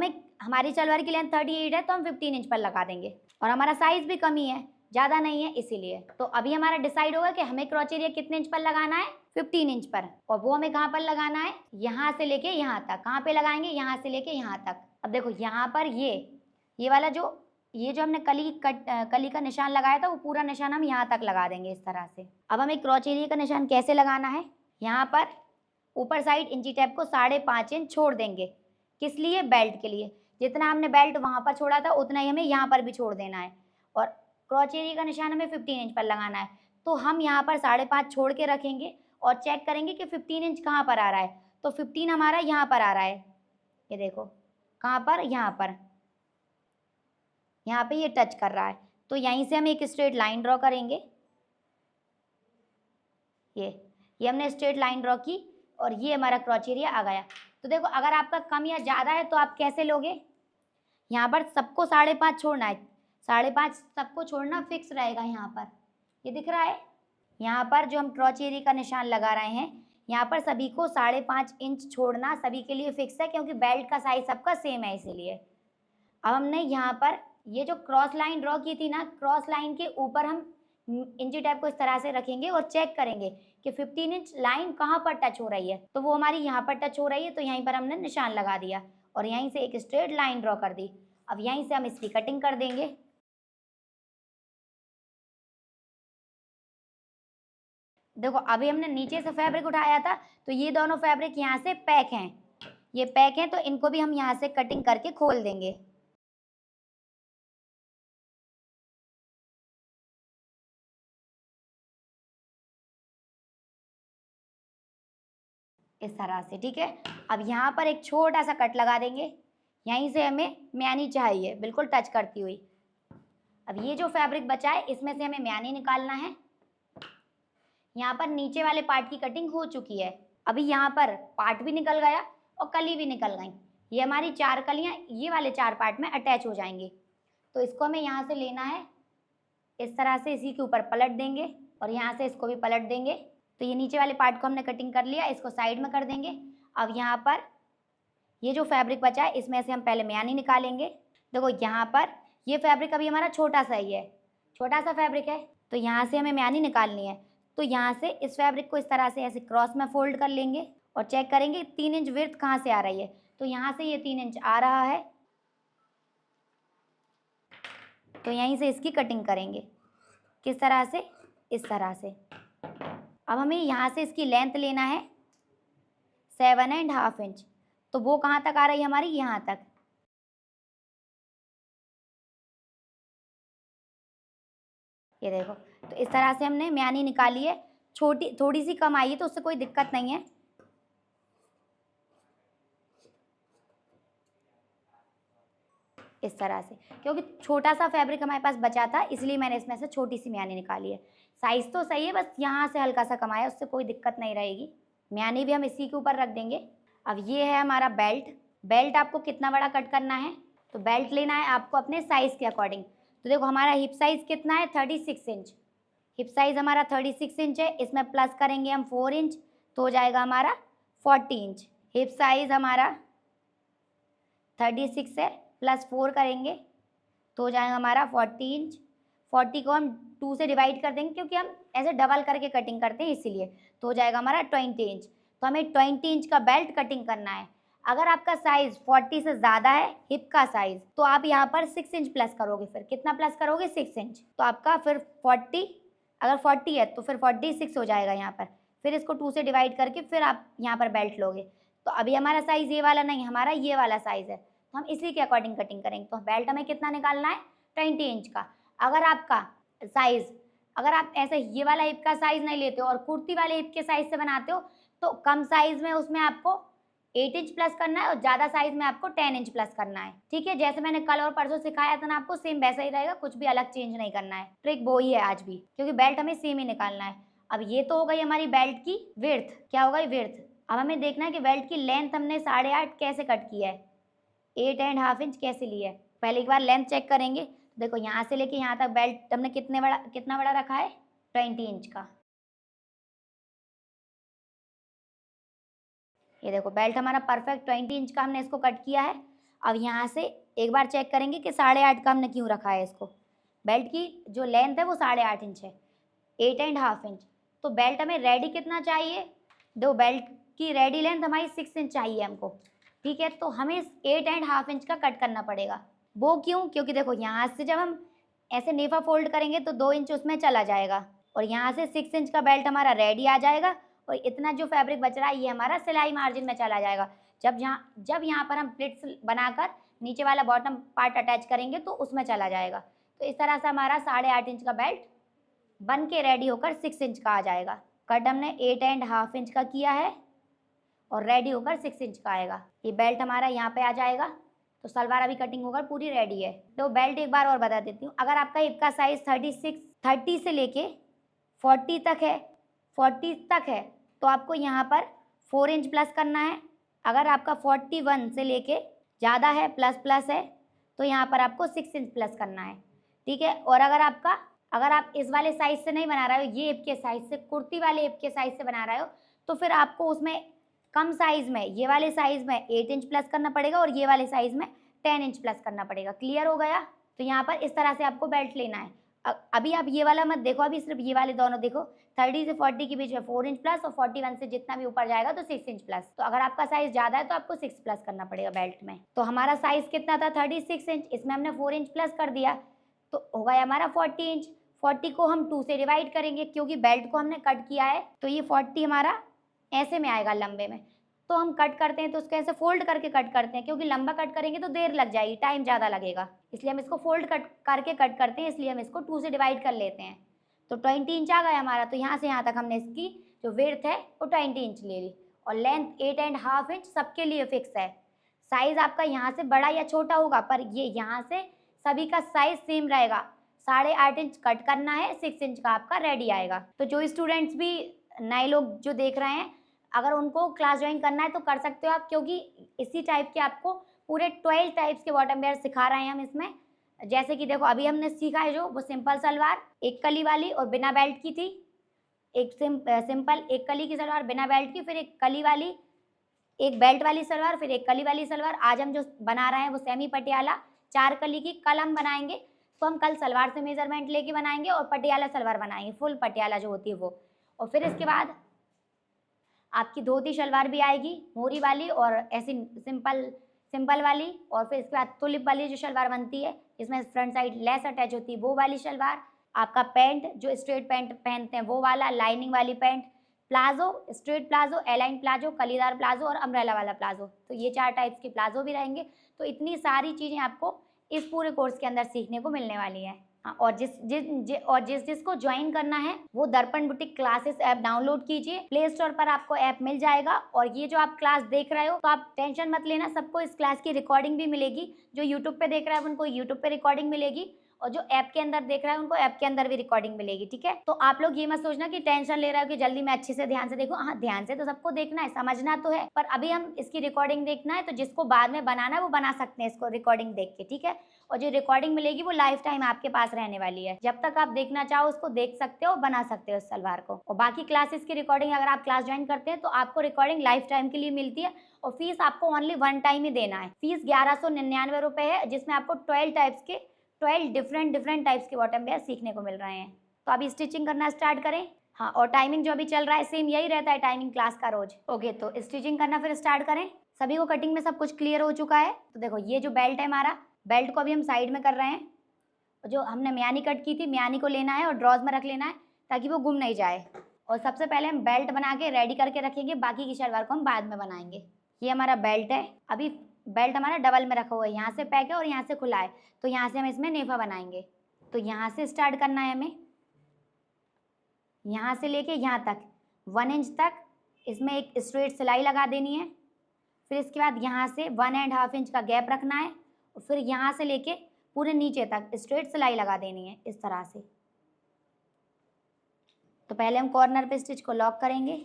हमारी सलवार की लेंथ 38 है तो हम 15 इंच पर लगा देंगे, और हमारा साइज भी कम ही है, ज़्यादा नहीं है इसीलिए। तो अभी हमारा डिसाइड होगा कि हमें क्रॉच एरिया कितने इंच पर लगाना है, 15 इंच पर। और वो हमें कहाँ पर लगाना है, यहाँ से लेके यहाँ तक। कहाँ पे लगाएंगे, यहाँ से लेके यहाँ तक। अब देखो, यहाँ पर ये वाला ये जो हमने कली का निशान लगाया था वो पूरा निशान हम यहाँ तक लगा देंगे इस तरह से। अब हमें क्रॉच एरिया का निशान कैसे लगाना है, यहाँ पर ऊपर साइड इंची टेप को 5.5 इंच छोड़ देंगे। किस लिए, बेल्ट के लिए। जितना हमने बेल्ट वहाँ पर छोड़ा था उतना ही हमें यहाँ पर भी छोड़ देना है। और क्रॉच एरिया का निशान हमें 15 इंच पर लगाना है। तो हम यहाँ पर 5.5 छोड़ के रखेंगे और चेक करेंगे कि 15 इंच कहाँ पर आ रहा है। तो 15 हमारा यहाँ पर आ रहा है, ये देखो कहाँ पर, यहाँ पे ये टच कर रहा है। तो यहीं से हम एक स्ट्रेट लाइन ड्रॉ करेंगे। ये हमने स्ट्रेट लाइन ड्रॉ की और ये हमारा क्रॉच एरिया आ गया। तो देखो, अगर आपका कम या ज़्यादा है तो आप कैसे लोगे, यहाँ पर सबको 5.5 छोड़ना है, 5.5 सबको छोड़ना फिक्स रहेगा। यहाँ पर ये दिख रहा है, यहाँ पर जो हम क्रॉच एरिया का निशान लगा रहे हैं यहाँ पर सभी को 5.5 इंच छोड़ना सभी के लिए फिक्स है, क्योंकि बेल्ट का साइज सबका सेम है इसीलिए। अब हमने यहाँ पर ये जो क्रॉस लाइन ड्रॉ की थी ना, क्रॉस लाइन के ऊपर हम इंची टेप को इस तरह से रखेंगे और चेक करेंगे कि 15 इंच लाइन कहाँ पर टच हो रही है। तो वो हमारी यहाँ पर टच हो रही है, तो यहीं पर हमने निशान लगा दिया और यहीं से एक स्ट्रेट लाइन ड्रॉ कर दी। अब यहीं से हम इसकी कटिंग कर देंगे। देखो अभी हमने नीचे से फैब्रिक उठाया था, तो ये दोनों फैब्रिक यहाँ से पैक हैं, ये पैक हैं, तो इनको भी हम यहाँ से कटिंग करके खोल देंगे। इस तरह से, ठीक है। अब यहाँ पर एक छोटा सा कट लगा देंगे, यहीं से हमें म्यानी चाहिए, बिल्कुल टच करती हुई। अब ये जो फैब्रिक बचा है इसमें से हमें म्यानी निकालना है। यहाँ पर नीचे वाले पार्ट की कटिंग हो चुकी है, अभी यहाँ पर पार्ट भी निकल गया और कली भी निकल गई। ये हमारी 4 कलियाँ ये वाले 4 पार्ट में अटैच हो जाएंगी। तो इसको हमें यहाँ से लेना है, इस तरह से इसी के ऊपर पलट देंगे और यहाँ से इसको भी पलट देंगे। तो ये नीचे वाले पार्ट को हमने कटिंग कर लिया, इसको साइड में कर देंगे। अब यहाँ पर ये जो फैब्रिक बचा है इसमें से हम पहले म्यानी निकालेंगे। देखो यहाँ पर ये फैब्रिक अभी हमारा छोटा सा ही है, छोटा सा फैब्रिक है, तो यहाँ से हमें म्यानी निकालनी है। तो यहाँ से इस फैब्रिक को इस तरह से ऐसे क्रॉस में फोल्ड कर लेंगे और चेक करेंगे 3 इंच विड्थ कहाँ से आ रही है। तो यहाँ से ये 3 इंच आ रहा है, तो यहीं से इसकी कटिंग करेंगे। किस तरह से? इस तरह से। अब हमें यहाँ से इसकी लेंथ लेना है 7.5 इंच, तो वो कहाँ तक आ रही है हमारी? यहाँ तक। ये देखो, तो इस तरह से हमने म्यानी निकाली है। छोटी थोड़ी सी कम आई है तो उससे कोई दिक्कत नहीं है। इस तरह से, क्योंकि छोटा सा फैब्रिक हमारे पास बचा था इसलिए मैंने इसमें से छोटी सी म्यानी निकाली है। साइज़ तो सही है, बस यहाँ से हल्का सा कम आया, उससे कोई दिक्कत नहीं रहेगी। म्यानी भी हम इसी के ऊपर रख देंगे। अब ये है हमारा बेल्ट। बेल्ट आपको कितना बड़ा कट करना है? तो बेल्ट लेना है आपको अपने साइज़ के अकॉर्डिंग। तो देखो हमारा हिप साइज़ कितना है? 36 इंच। हिप साइज़ हमारा 36 इंच है, इसमें प्लस करेंगे हम 4 इंच, तो हो जाएगा हमारा 40 इंच। हिप साइज़ हमारा 36 है, प्लस 4 करेंगे तो हो जाएगा हमारा 40 इंच। 40 को हम 2 से डिवाइड कर देंगे क्योंकि हम ऐसे डबल करके कटिंग करते हैं इसीलिए, तो हो जाएगा हमारा 20 इंच। तो हमें 20 इंच का बेल्ट कटिंग करना है। अगर आपका साइज़ 40 से ज़्यादा है हिप का साइज़, तो आप यहाँ पर 6 इंच प्लस करोगे। फिर कितना प्लस करोगे? 6 इंच। तो आपका फिर 40, अगर 40 है तो फिर 46 हो जाएगा यहाँ पर। फिर इसको 2 से डिवाइड करके फिर आप यहाँ पर बेल्ट लोगे। तो अभी हमारा साइज़ ये वाला नहीं, हमारा ये वाला साइज़ है, तो हम इसी के अकॉर्डिंग कटिंग करेंगे। तो बेल्ट हमें कितना निकालना है? 20 इंच का। अगर आपका साइज़, अगर आप ऐसे ये वाला हिप का साइज़ नहीं लेते हो और कुर्ती वाले हिप के साइज़ से बनाते हो, तो कम साइज़ में उसमें आपको 8 इंच प्लस करना है और ज़्यादा साइज़ में आपको 10 इंच प्लस करना है। ठीक है, जैसे मैंने कल और परसों सिखाया था ना आपको, सेम वैसा ही रहेगा, कुछ भी अलग चेंज नहीं करना है। ट्रिक वो ही है आज भी, क्योंकि बेल्ट हमें सेम ही निकालना है। अब ये तो हो गई हमारी बेल्ट की विड्थ। क्या हो गई? विड्थ। अब हमें देखना है कि बेल्ट की लेंथ हमने 8.5 कैसे कट किया है, 8.5 इंच कैसे लिया है। पहले एक बार लेंथ चेक करेंगे। देखो यहाँ से लेके यहाँ तक बेल्ट हमने कितना बड़ा रखा है? 20 इंच का। ये देखो बेल्ट हमारा परफेक्ट 20 इंच का हमने इसको कट किया है। अब यहाँ से एक बार चेक करेंगे कि 8.5 का हमने क्यों रखा है इसको। बेल्ट की जो लेंथ है वो 8.5 इंच है, 8.5 इंच। तो बेल्ट हमें रेडी कितना चाहिए? दो बेल्ट की रेडी लेंथ हमारी 6 इंच चाहिए हमको। ठीक है, तो हमें 8.5 इंच का कट करना पड़ेगा। वो क्यों? क्योंकि देखो यहाँ से जब हम ऐसे नेफा फोल्ड करेंगे तो 2 इंच उसमें चला जाएगा और यहाँ से 6 इंच का बेल्ट हमारा रेडी आ जाएगा और इतना जो फैब्रिक बच रहा है ये हमारा सिलाई मार्जिन में चला जाएगा। जब यहाँ पर हम प्लिट्स बनाकर नीचे वाला बॉटम पार्ट अटैच करेंगे तो उसमें चला जाएगा। तो इस तरह से हमारा 8.5 इंच का बेल्ट बन के रेडी होकर 6 इंच का आ जाएगा। कट हमने 8.5 इंच का किया है और रेडी होकर 6 इंच का आएगा। ये बेल्ट हमारा यहाँ पे आ जाएगा। तो सलवार अभी कटिंग होकर पूरी रेडी है। तो बेल्ट एक बार और बता देती हूँ। अगर आपका हिप का साइज़ 30 से लेके 40 तक है, 40 तक है, तो आपको यहाँ पर 4 इंच प्लस करना है। अगर आपका 41 से लेके ज़्यादा है, प्लस है, तो यहाँ पर आपको 6 इंच प्लस करना है। ठीक है, और अगर आप इस वाले साइज़ से नहीं बना रहे हो, ये हिप के साइज़ से, कुर्ती वाले हिप के साइज़ से बना रहे हो, तो फिर आपको उसमें कम साइज़ में, ये वाले साइज़ में 8 इंच प्लस करना पड़ेगा और ये वाले साइज़ में 10 इंच प्लस करना पड़ेगा। क्लियर हो गया? तो यहाँ पर इस तरह से आपको बेल्ट लेना है। अभी आप ये वाला मत देखो, अभी सिर्फ ये वाले दोनों देखो। 30 से 40 के बीच में 4 इंच प्लस और 41 से जितना भी ऊपर जाएगा तो 6 इंच प्लस। तो अगर आपका साइज़ ज़्यादा है तो आपको 6 प्लस करना पड़ेगा बेल्ट में। तो हमारा साइज़ कितना था? 36 इंच, इसमें हमने 4 इंच प्लस कर दिया तो हो गया हमारा 40 इंच। 40 को हम 2 से डिवाइड करेंगे क्योंकि बेल्ट को हमने कट किया है, तो ये 40 हमारा ऐसे में आएगा लंबे में। तो हम कट करते हैं तो उसको ऐसे फोल्ड करके कट करते हैं, क्योंकि लंबा कट करेंगे तो देर लग जाएगी, टाइम ज़्यादा लगेगा, इसलिए हम इसको फोल्ड करके कट करते हैं, इसलिए हम इसको 2 से डिवाइड कर लेते हैं। तो 20 इंच आ गया हमारा। तो यहाँ से यहाँ तक हमने इसकी जो विड्थ है वो 20 इंच ले ली, और लेंथ 8.5 इंच सबके लिए फिक्स है। साइज आपका यहाँ से बड़ा या छोटा होगा, पर ये यहाँ से सभी का साइज सेम रहेगा। 8.5 इंच कट करना है, 6 इंच का आपका रेडी आएगा। तो जो स्टूडेंट्स भी नए लोग जो देख रहे हैं, अगर उनको क्लास ज्वाइन करना है तो कर सकते हो आप, क्योंकि इसी टाइप के आपको पूरे 12 टाइप्स के बॉटम वेयर सिखा रहे हैं हम इसमें। जैसे कि देखो अभी हमने सीखा है जो वो सिंपल सलवार, एक कली वाली और बिना बेल्ट की थी, एक सिंपल एक कली की सलवार बिना बेल्ट की, फिर एक कली वाली, एक बेल्ट वाली सलवार, फिर एक कली वाली सलवार। आज हम जो बना रहे हैं वो सेमी पटियाला 4 कली की। कल हम बनाएंगे तो हम कल सलवार से मेजरमेंट लेके बनाएंगे और पटियाला सलवार बनाएंगे, फुल पटियाला जो होती है वो। और फिर इसके बाद आपकी धोती शलवार भी आएगी, मोरी वाली और ऐसी सिंपल वाली। और फिर इसके बाद तुलिप वाली जो शलवार बनती है, इसमें फ्रंट साइड लेस अटैच होती है, वो वाली शलवार। आपका पैंट जो स्ट्रेट पैंट पहनते हैं वो वाला, लाइनिंग वाली pant, palazzo, straight palazzo, A line palazzo, कलीदार प्लाजो और अम्ब्रेला वाला प्लाजो। तो ये 4 टाइप्स के प्लाजो भी रहेंगे। तो इतनी सारी चीज़ें आपको इस पूरे कोर्स के अंदर सीखने को मिलने वाली है। और जिसको ज्वाइन करना है वो दर्पण बुटीक क्लासेस ऐप डाउनलोड कीजिए, प्ले स्टोर पर आपको ऐप मिल जाएगा। और ये जो आप क्लास देख रहे हो तो आप टेंशन मत लेना, सबको इस क्लास की रिकॉर्डिंग भी मिलेगी। जो यूट्यूब पे देख रहा है उनको यूट्यूब पे रिकॉर्डिंग मिलेगी, और जो ऐप के अंदर देख रहा है उनको ऐप के अंदर भी रिकॉर्डिंग मिलेगी, ठीक है। तो आप लोग ये मत सोचना कि टेंशन ले रहा हो कि जल्दी मैं अच्छे से ध्यान से देखूं। हाँ, ध्यान से तो सबको देखना है, समझना तो है, पर अभी हम इसकी रिकॉर्डिंग देखना है, तो जिसको बाद में बनाना है वो बना सकते हैं इसको रिकॉर्डिंग देख के, ठीक है। और जो रिकॉर्डिंग मिलेगी वो लाइफ टाइम आपके पास रहने वाली है, जब तक आप देखना चाहो उसको देख सकते हो और बना सकते हो उस सलवार को। और बाकी क्लासेस की रिकॉर्डिंग अगर आप क्लास ज्वाइन करते हैं तो आपको रिकॉर्डिंग लाइफ टाइम के लिए मिलती है, और फीस आपको ओनली 1 टाइम ही देना है। फीस 1199 रुपए है, जिसमें आपको 12 डिफरेंट टाइप्स के बॉटम वेयर सीखने को मिल रहे हैं। तो अभी स्टिचिंग करना स्टार्ट करें। हाँ, और टाइमिंग जो अभी चल रहा है सेम यही रहता है टाइमिंग क्लास का रोज। ओके, तो स्टिचिंग करना फिर स्टार्ट करें। सभी को कटिंग में सब कुछ क्लियर हो चुका है। तो देखो ये जो बेल्ट है हमारा, बेल्ट को अभी हम साइड में कर रहे हैं। जो हमने म्यानी कट की थी, म्यानी को लेना है और ड्रॉज में रख लेना है ताकि वो गुम नहीं जाए। और सबसे पहले हम बेल्ट बना के रेडी करके रखेंगे, बाकी की शलवार को हम बाद में बनाएंगे। ये हमारा बेल्ट है। अभी बेल्ट हमारा डबल में रखा हुआ है, यहाँ से पैक है और यहाँ से खुला है, तो यहाँ से हम इसमें नेफा बनाएंगे। तो यहाँ से स्टार्ट करना है हमें, यहाँ से लेके यहाँ तक 1 इंच तक इसमें एक स्ट्रेट सिलाई लगा देनी है। फिर इसके बाद यहाँ से 1.5 इंच का गैप रखना है, और फिर यहाँ से लेके पूरे नीचे तक स्ट्रेट सिलाई लगा देनी है इस तरह से। तो पहले हम कॉर्नर पे स्टिच को लॉक करेंगे,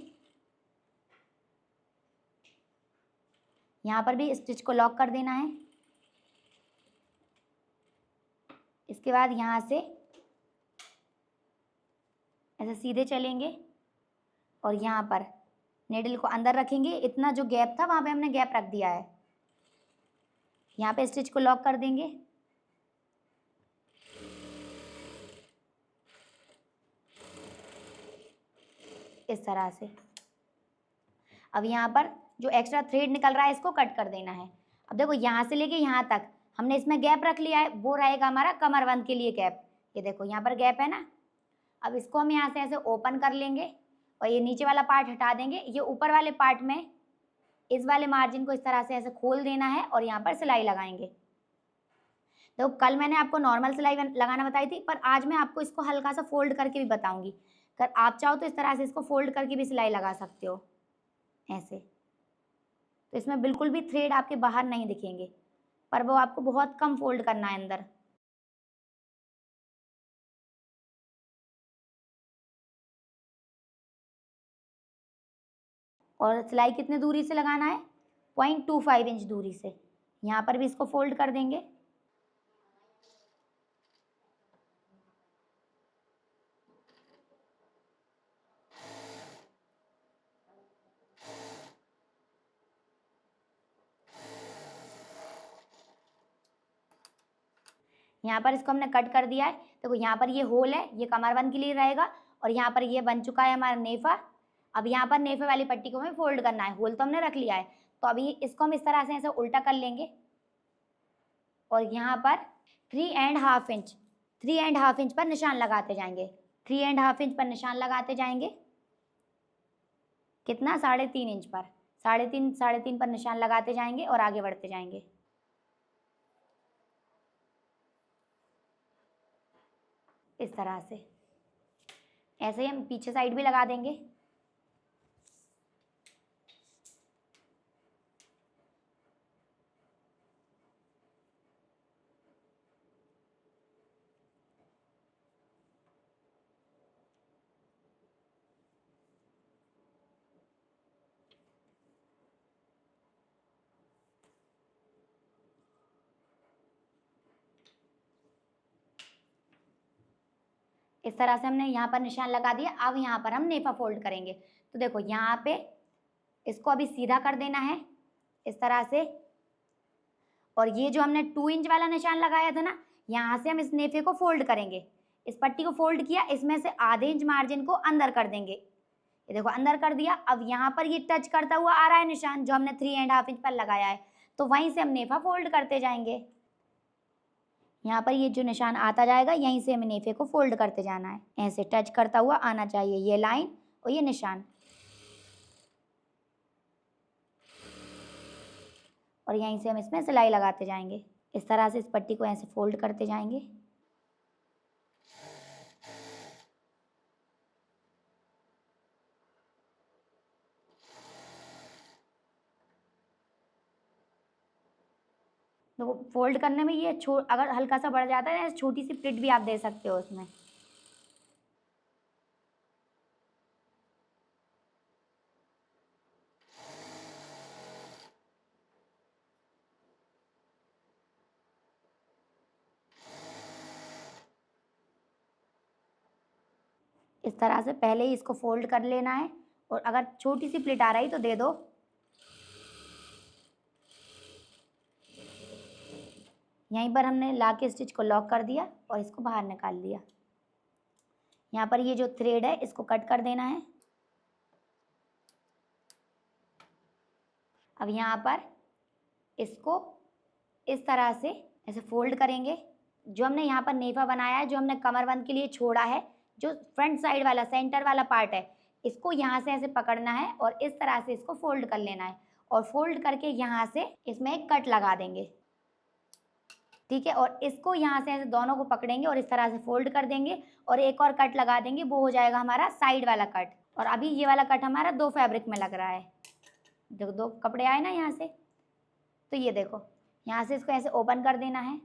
यहाँ पर भी स्टिच को लॉक कर देना है। इसके बाद यहाँ से ऐसे सीधे चलेंगे और यहाँ पर नेडल को अंदर रखेंगे। इतना जो गैप था वहाँ पे हमने गैप रख दिया है, यहाँ पे स्टिच को लॉक कर देंगे। इस तरह से। अब यहाँ पर जो एक्स्ट्रा थ्रेड निकल रहा है इसको कट कर देना है। अब देखो यहाँ से लेके यहाँ तक हमने इसमें गैप रख लिया है, वो रहेगा हमारा कमरबंद के लिए गैप। ये देखो यहाँ पर गैप है ना। अब इसको हम यहाँ से ऐसे ओपन कर लेंगे और ये नीचे वाला पार्ट हटा देंगे। ये ऊपर वाले पार्ट में इस वाले मार्जिन को इस तरह से ऐसे खोल देना है और यहाँ पर सिलाई लगाएंगे। तो कल मैंने आपको नॉर्मल सिलाई लगाना बताई थी, पर आज मैं आपको इसको हल्का सा फोल्ड करके भी बताऊंगी। अगर आप चाहो तो इस तरह से इसको फोल्ड करके भी सिलाई लगा सकते हो ऐसे। तो इसमें बिल्कुल भी थ्रेड आपके बाहर नहीं दिखेंगे, पर वो आपको बहुत कम फोल्ड करना है अंदर। और सिलाई कितने दूरी से लगाना है? 0.25 इंच दूरी से। यहाँ पर भी इसको फोल्ड कर देंगे। यहाँ पर इसको हमने कट कर दिया है। देखो यहाँ पर ये होल है, ये कमरबंद के लिए रहेगा, और यहाँ पर ये बन चुका है हमारा नेफा। अब यहाँ पर नेफे वाली पट्टी को हमें फोल्ड करना है। होल तो हमने रख लिया है, तो अभी इसको हम इस तरह से ऐसे उल्टा कर लेंगे और यहाँ पर 3.5 इंच 3.5 इंच पर निशान लगाते जाएंगे। 3.5 इंच पर निशान लगाते जाएंगे। कितना? 3.5 इंच पर, 3.5 पर निशान लगाते जाएंगे और आगे बढ़ते जाएंगे। इस तरह से। ऐसे ही हम पीछे साइड भी लगा देंगे। इस तरह से हमने यहाँ पर निशान लगा दिया। अब यहाँ पर हम नेफा फोल्ड करेंगे। तो देखो यहाँ पे इसको अभी सीधा कर देना है इस तरह से। और ये जो हमने 2 इंच वाला निशान लगाया था ना, यहाँ से हम इस नेफे को फोल्ड करेंगे। इस पट्टी को फोल्ड किया, इसमें से आधे इंच मार्जिन को अंदर कर देंगे। ये देखो अंदर कर दिया। अब यहाँ पर ये टच करता हुआ आ रहा है निशान जो हमने 3.5 इंच पर लगाया है, तो वहीं से हम नेफा फोल्ड करते जाएंगे। यहाँ पर ये जो निशान आता जाएगा, यहीं से हमें नेफे को फोल्ड करते जाना है। ऐसे टच करता हुआ आना चाहिए ये लाइन और ये निशान। और यहीं से हम इसमें सिलाई लगाते जाएंगे। इस तरह से इस पट्टी को ऐसे फोल्ड करते जाएंगे। तो फोल्ड करने में ये अगर हल्का सा बढ़ जाता है, छोटी सी प्लिट भी आप दे सकते हो उसमें। इस तरह से पहले ही इसको फोल्ड कर लेना है। और अगर छोटी सी प्लिट आ रही तो दे दो। यहीं पर हमने ला के स्टिच को लॉक कर दिया और इसको बाहर निकाल दिया। यहाँ पर ये जो थ्रेड है इसको कट कर देना है। अब यहाँ पर इसको इस तरह से ऐसे फोल्ड करेंगे। जो हमने यहाँ पर नेफा बनाया है, जो हमने कमरबंद के लिए छोड़ा है, जो फ्रंट साइड वाला सेंटर वाला पार्ट है, इसको यहाँ से ऐसे पकड़ना है और इस तरह से इसको फोल्ड कर लेना है। और फोल्ड करके यहाँ से इसमें एक कट लगा देंगे, ठीक है। और इसको यहाँ से ऐसे दोनों को पकड़ेंगे और इस तरह से फोल्ड कर देंगे और एक और कट लगा देंगे। वो हो जाएगा हमारा साइड वाला कट। और अभी ये वाला कट हमारा 2 फैब्रिक में लग रहा है। देखो 2 कपड़े आए ना यहाँ से, तो ये देखो यहाँ से इसको ऐसे ओपन कर देना है।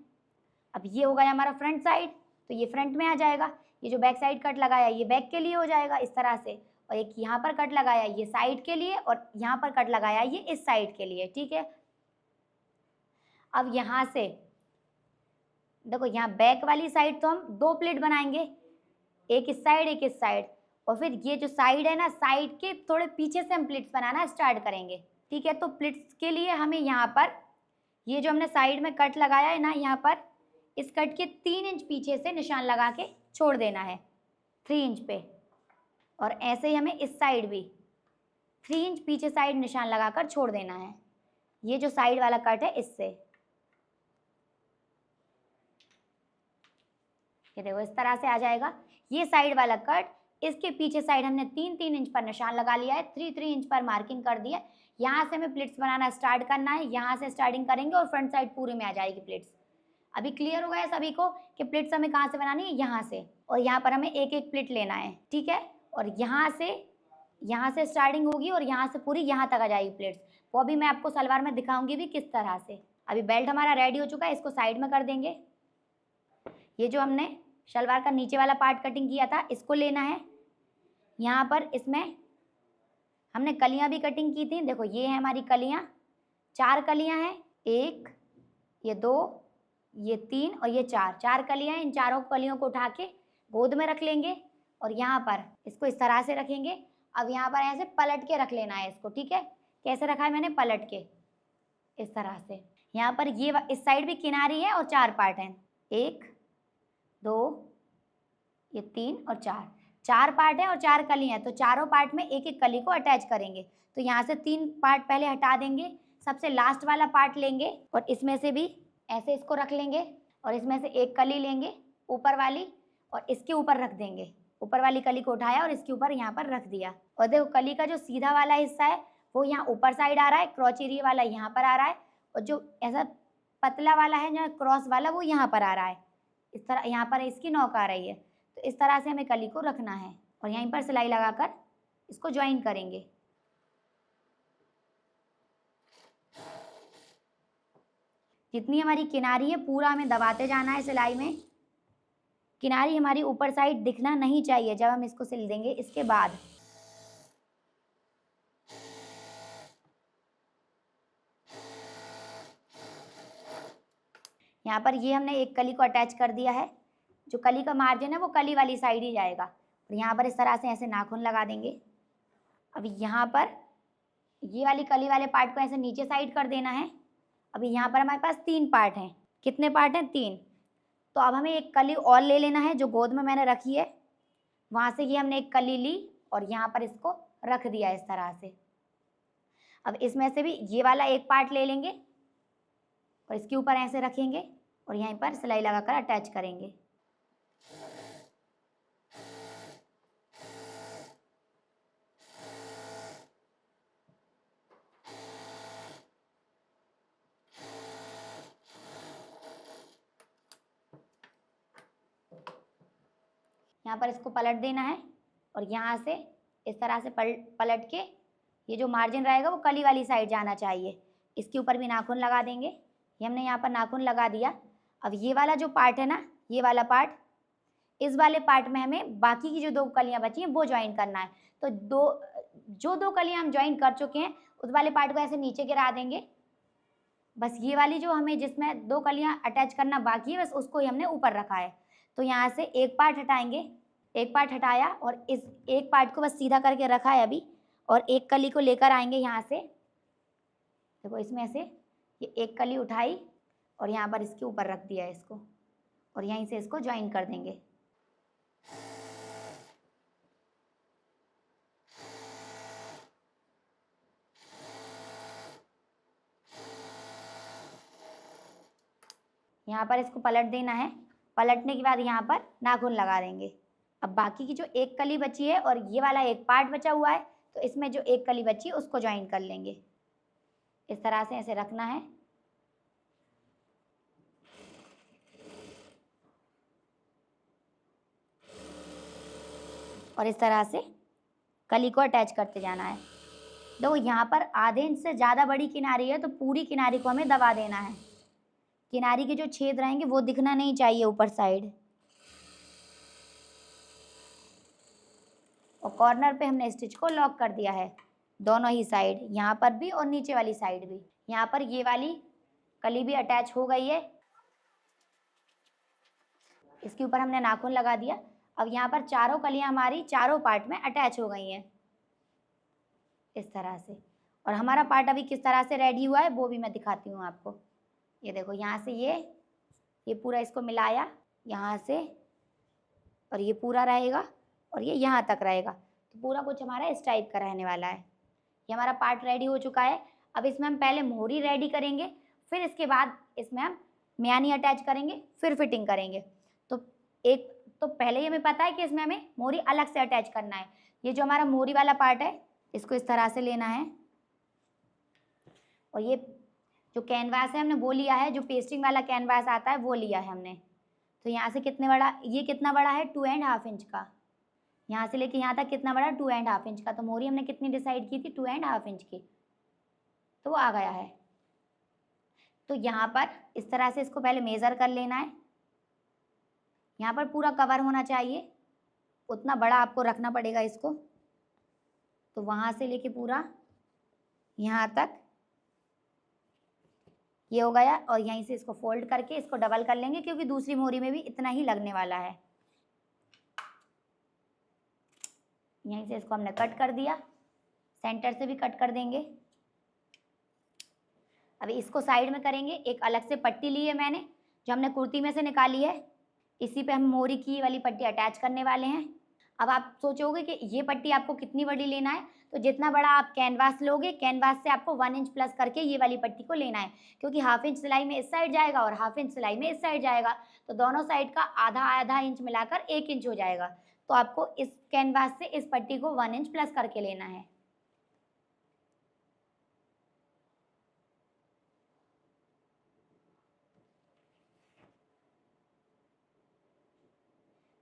अब ये हो गया हमारा फ्रंट साइड, तो ये फ्रंट में आ जाएगा। ये जो बैक साइड कट लगाया ये बैक के लिए हो जाएगा इस तरह से। और एक यहाँ पर कट लगाया ये साइड के लिए, और यहाँ पर कट लगाया ये इस साइड के लिए, ठीक है। अब यहाँ से देखो यहाँ बैक वाली साइड तो हम 2 प्लेट बनाएंगे, एक इस साइड एक इस साइड। और फिर ये जो साइड है ना, साइड के थोड़े पीछे से हम प्लेट्स बनाना स्टार्ट करेंगे, ठीक है। तो प्लेट्स के लिए हमें यहाँ पर ये जो हमने साइड में कट लगाया है ना, यहाँ पर इस कट के 3 इंच पीछे से निशान लगा के छोड़ देना है 3 इंच पे। और ऐसे ही हमें इस साइड भी 3 इंच पीछे साइड निशान लगाकर छोड़ देना है। ये जो साइड वाला कट है इससे, ये देखो इस तरह से आ जाएगा ये साइड वाला कट। इसके पीछे साइड हमने 3-3 इंच पर निशान लगा लिया है, 3-3 इंच पर मार्किंग कर दिया। यहाँ से हमें प्लेट्स बनाना स्टार्ट करना है। यहाँ से स्टार्टिंग करेंगे और फ्रंट साइड पूरे में आ जाएगी प्लेट्स। अभी क्लियर हो गया सभी को कि प्लेट्स हमें कहाँ से बनानी है? यहाँ से। और यहाँ पर हमें एक एक प्लेट लेना है, ठीक है। और यहाँ से स्टार्टिंग होगी और यहाँ से पूरी यहाँ तक आ जाएगी प्लेट्स। वो अभी मैं आपको सलवार में दिखाऊंगी भी किस तरह से। अभी बेल्ट हमारा रेडी हो चुका है, इसको साइड में कर देंगे। ये जो हमने सलवार का नीचे वाला पार्ट कटिंग किया था इसको लेना है। यहाँ पर इसमें हमने कलियाँ भी कटिंग की थी। देखो ये है हमारी कलियाँ, 4 कलियाँ हैं, 1, ये 2, ये 3 और ये 4 कलियाँ हैं। इन चारों कलियों को उठा के गोद में रख लेंगे और यहाँ पर इसको इस तरह से रखेंगे। अब यहाँ पर ऐसे पलट के रख लेना है इसको, ठीक है। कैसे रखा है मैंने? पलट के इस तरह से। यहाँ पर ये इस साइड भी किनारी है और 4 पार्ट हैं, 1, 2, ये 3 और 4 पार्ट है और 4 कली हैं। तो चारों पार्ट में एक एक कली को अटैच करेंगे। तो यहाँ से 3 पार्ट पहले हटा देंगे, सबसे लास्ट वाला पार्ट लेंगे और इसमें से भी ऐसे इसको रख लेंगे और इसमें से एक कली लेंगे ऊपर वाली और इसके ऊपर रख देंगे। ऊपर वाली कली को उठाया और इसके ऊपर यहाँ पर रख दिया। और देखो कली का जो सीधा वाला हिस्सा है वो यहाँ ऊपर साइड आ रहा है, क्रॉच एरिया वाला यहाँ पर आ रहा है, और जो ऐसा पतला वाला है जो क्रॉस वाला वो यहाँ पर आ रहा है। इस तरह यहाँ पर इसकी नोक आ रही है। तो इस तरह से हमें कली को रखना है और यहीं पर सिलाई लगाकर इसको ज्वाइन करेंगे। जितनी हमारी किनारी है पूरा हमें दबाते जाना है सिलाई में। किनारी हमारी ऊपर साइड दिखना नहीं चाहिए जब हम इसको सिल देंगे। इसके बाद यहाँ पर ये हमने एक कली को अटैच कर दिया है। जो कली का मार्जिन है वो कली वाली साइड ही जाएगा। और यहाँ पर इस तरह से ऐसे नाखून लगा देंगे। अब यहाँ पर ये वाली कली वाले पार्ट को ऐसे नीचे साइड कर देना है। अभी यहाँ पर हमारे पास 3 पार्ट हैं। कितने पार्ट हैं? 3। तो अब हमें एक कली और ले लेना है जो गोद में मैंने रखी है। वहाँ से ये हमने एक कली ली और यहाँ पर इसको रख दिया इस तरह से। अब इसमें से भी ये वाला एक पार्ट ले लेंगे और इसके ऊपर ऐसे रखेंगे और यहीं पर सिलाई लगाकर अटैच करेंगे। यहाँ पर इसको पलट देना है और यहाँ से इस तरह से पलट के ये जो मार्जिन रहेगा वो कली वाली साइड जाना चाहिए। इसके ऊपर भी नाखून लगा देंगे। ये हमने यहाँ पर नाखून लगा दिया। अब ये वाला जो पार्ट है ना, ये वाला पार्ट, इस वाले पार्ट में हमें बाकी की जो 2 कलियाँ बची हैं वो ज्वाइन करना है। तो जो 2 कलियाँ हम ज्वाइन कर चुके हैं उस वाले पार्ट को ऐसे नीचे गिरा देंगे। बस ये वाली जो हमें जिसमें 2 कलियाँ अटैच करना बाकी है बस उसको ही हमने ऊपर रखा है। तो यहाँ से एक पार्ट हटाएंगे, एक पार्ट हटाया और इस एक पार्ट को बस सीधा करके रखा है अभी। और एक कली को लेकर आएंगे यहाँ से। देखो इसमें से ये एक कली उठाई और यहाँ पर इसके ऊपर रख दिया इसको और यहीं से इसको ज्वाइन कर देंगे। यहाँ पर इसको पलट देना है। पलटने के बाद यहाँ पर नाखून लगा देंगे। अब बाकी की जो एक कली बची है और ये वाला एक पार्ट बचा हुआ है तो इसमें जो एक कली बची है उसको ज्वाइन कर लेंगे। इस तरह से ऐसे रखना है। और इस तरह से कली को अटैच करते जाना है। देखो यहाँ पर आधे इंच से ज़्यादा बड़ी किनारी है तो पूरी किनारी को हमें दबा देना है। किनारी के जो छेद रहेंगे वो दिखना नहीं चाहिए ऊपर साइड। और कॉर्नर पे हमने स्टिच को लॉक कर दिया है दोनों ही साइड, यहाँ पर भी और नीचे वाली साइड भी। यहाँ पर ये वाली कली भी अटैच हो गई है। इसके ऊपर हमने नाखून लगा दिया। अब यहाँ पर चारों कलियाँ हमारी चारों पार्ट में अटैच हो गई हैं इस तरह से। और हमारा पार्ट अभी किस तरह से रेडी हुआ है वो भी मैं दिखाती हूँ आपको। ये देखो यहाँ से ये पूरा इसको मिलाया यहाँ से और ये पूरा रहेगा और ये यहाँ तक रहेगा। तो पूरा कुछ हमारा इस टाइप का रहने वाला है। ये हमारा पार्ट रेडी हो चुका है। अब इसमें हम पहले मोहरी रेडी करेंगे, फिर इसके बाद इसमें हम म्यानी अटैच करेंगे, फिर फिटिंग करेंगे। तो पहले ही हमें पता है कि इसमें हमें मोहरी अलग से अटैच करना है। ये जो हमारा मोहरी वाला पार्ट है इसको इस तरह से लेना है और ये जो कैनवास है हमने वो लिया है, जो पेस्टिंग वाला कैनवास आता है वो लिया है हमने। तो यहाँ से कितने बड़ा, ये कितना बड़ा है 2.5 इंच का। यहाँ से लेके यहाँ तक कितना बड़ा 2.5 इंच का। तो मोहरी हमने कितनी डिसाइड की थी 2.5 इंच की, तो वो आ गया है। तो यहाँ पर इस तरह से इसको पहले मेज़र कर लेना है। यहाँ पर पूरा कवर होना चाहिए, उतना बड़ा आपको रखना पड़ेगा इसको। तो वहाँ से लेके पूरा यहाँ तक ये हो गया और यहीं से इसको फोल्ड करके इसको डबल कर लेंगे क्योंकि दूसरी मोहरी में भी इतना ही लगने वाला है। यहीं से इसको हमने कट कर दिया, सेंटर से भी कट कर देंगे। अभी इसको साइड में करेंगे। एक अलग से पट्टी ली है मैंने जो हमने कुर्ती में से निकाली है, इसी पे हम मोहरी की वाली पट्टी अटैच करने वाले हैं। अब आप सोचोगे कि ये पट्टी आपको कितनी बड़ी लेना है, तो जितना बड़ा आप कैनवास लोगे, कैनवास से आपको 1 इंच प्लस करके ये वाली पट्टी को लेना है, क्योंकि हाफ इंच सिलाई में इस साइड जाएगा और हाफ इंच सिलाई में इस साइड जाएगा, तो दोनों साइड का आधा आधा इंच मिलाकर 1 इंच हो जाएगा। तो आपको इस कैनवास से इस पट्टी को 1 इंच प्लस करके लेना है।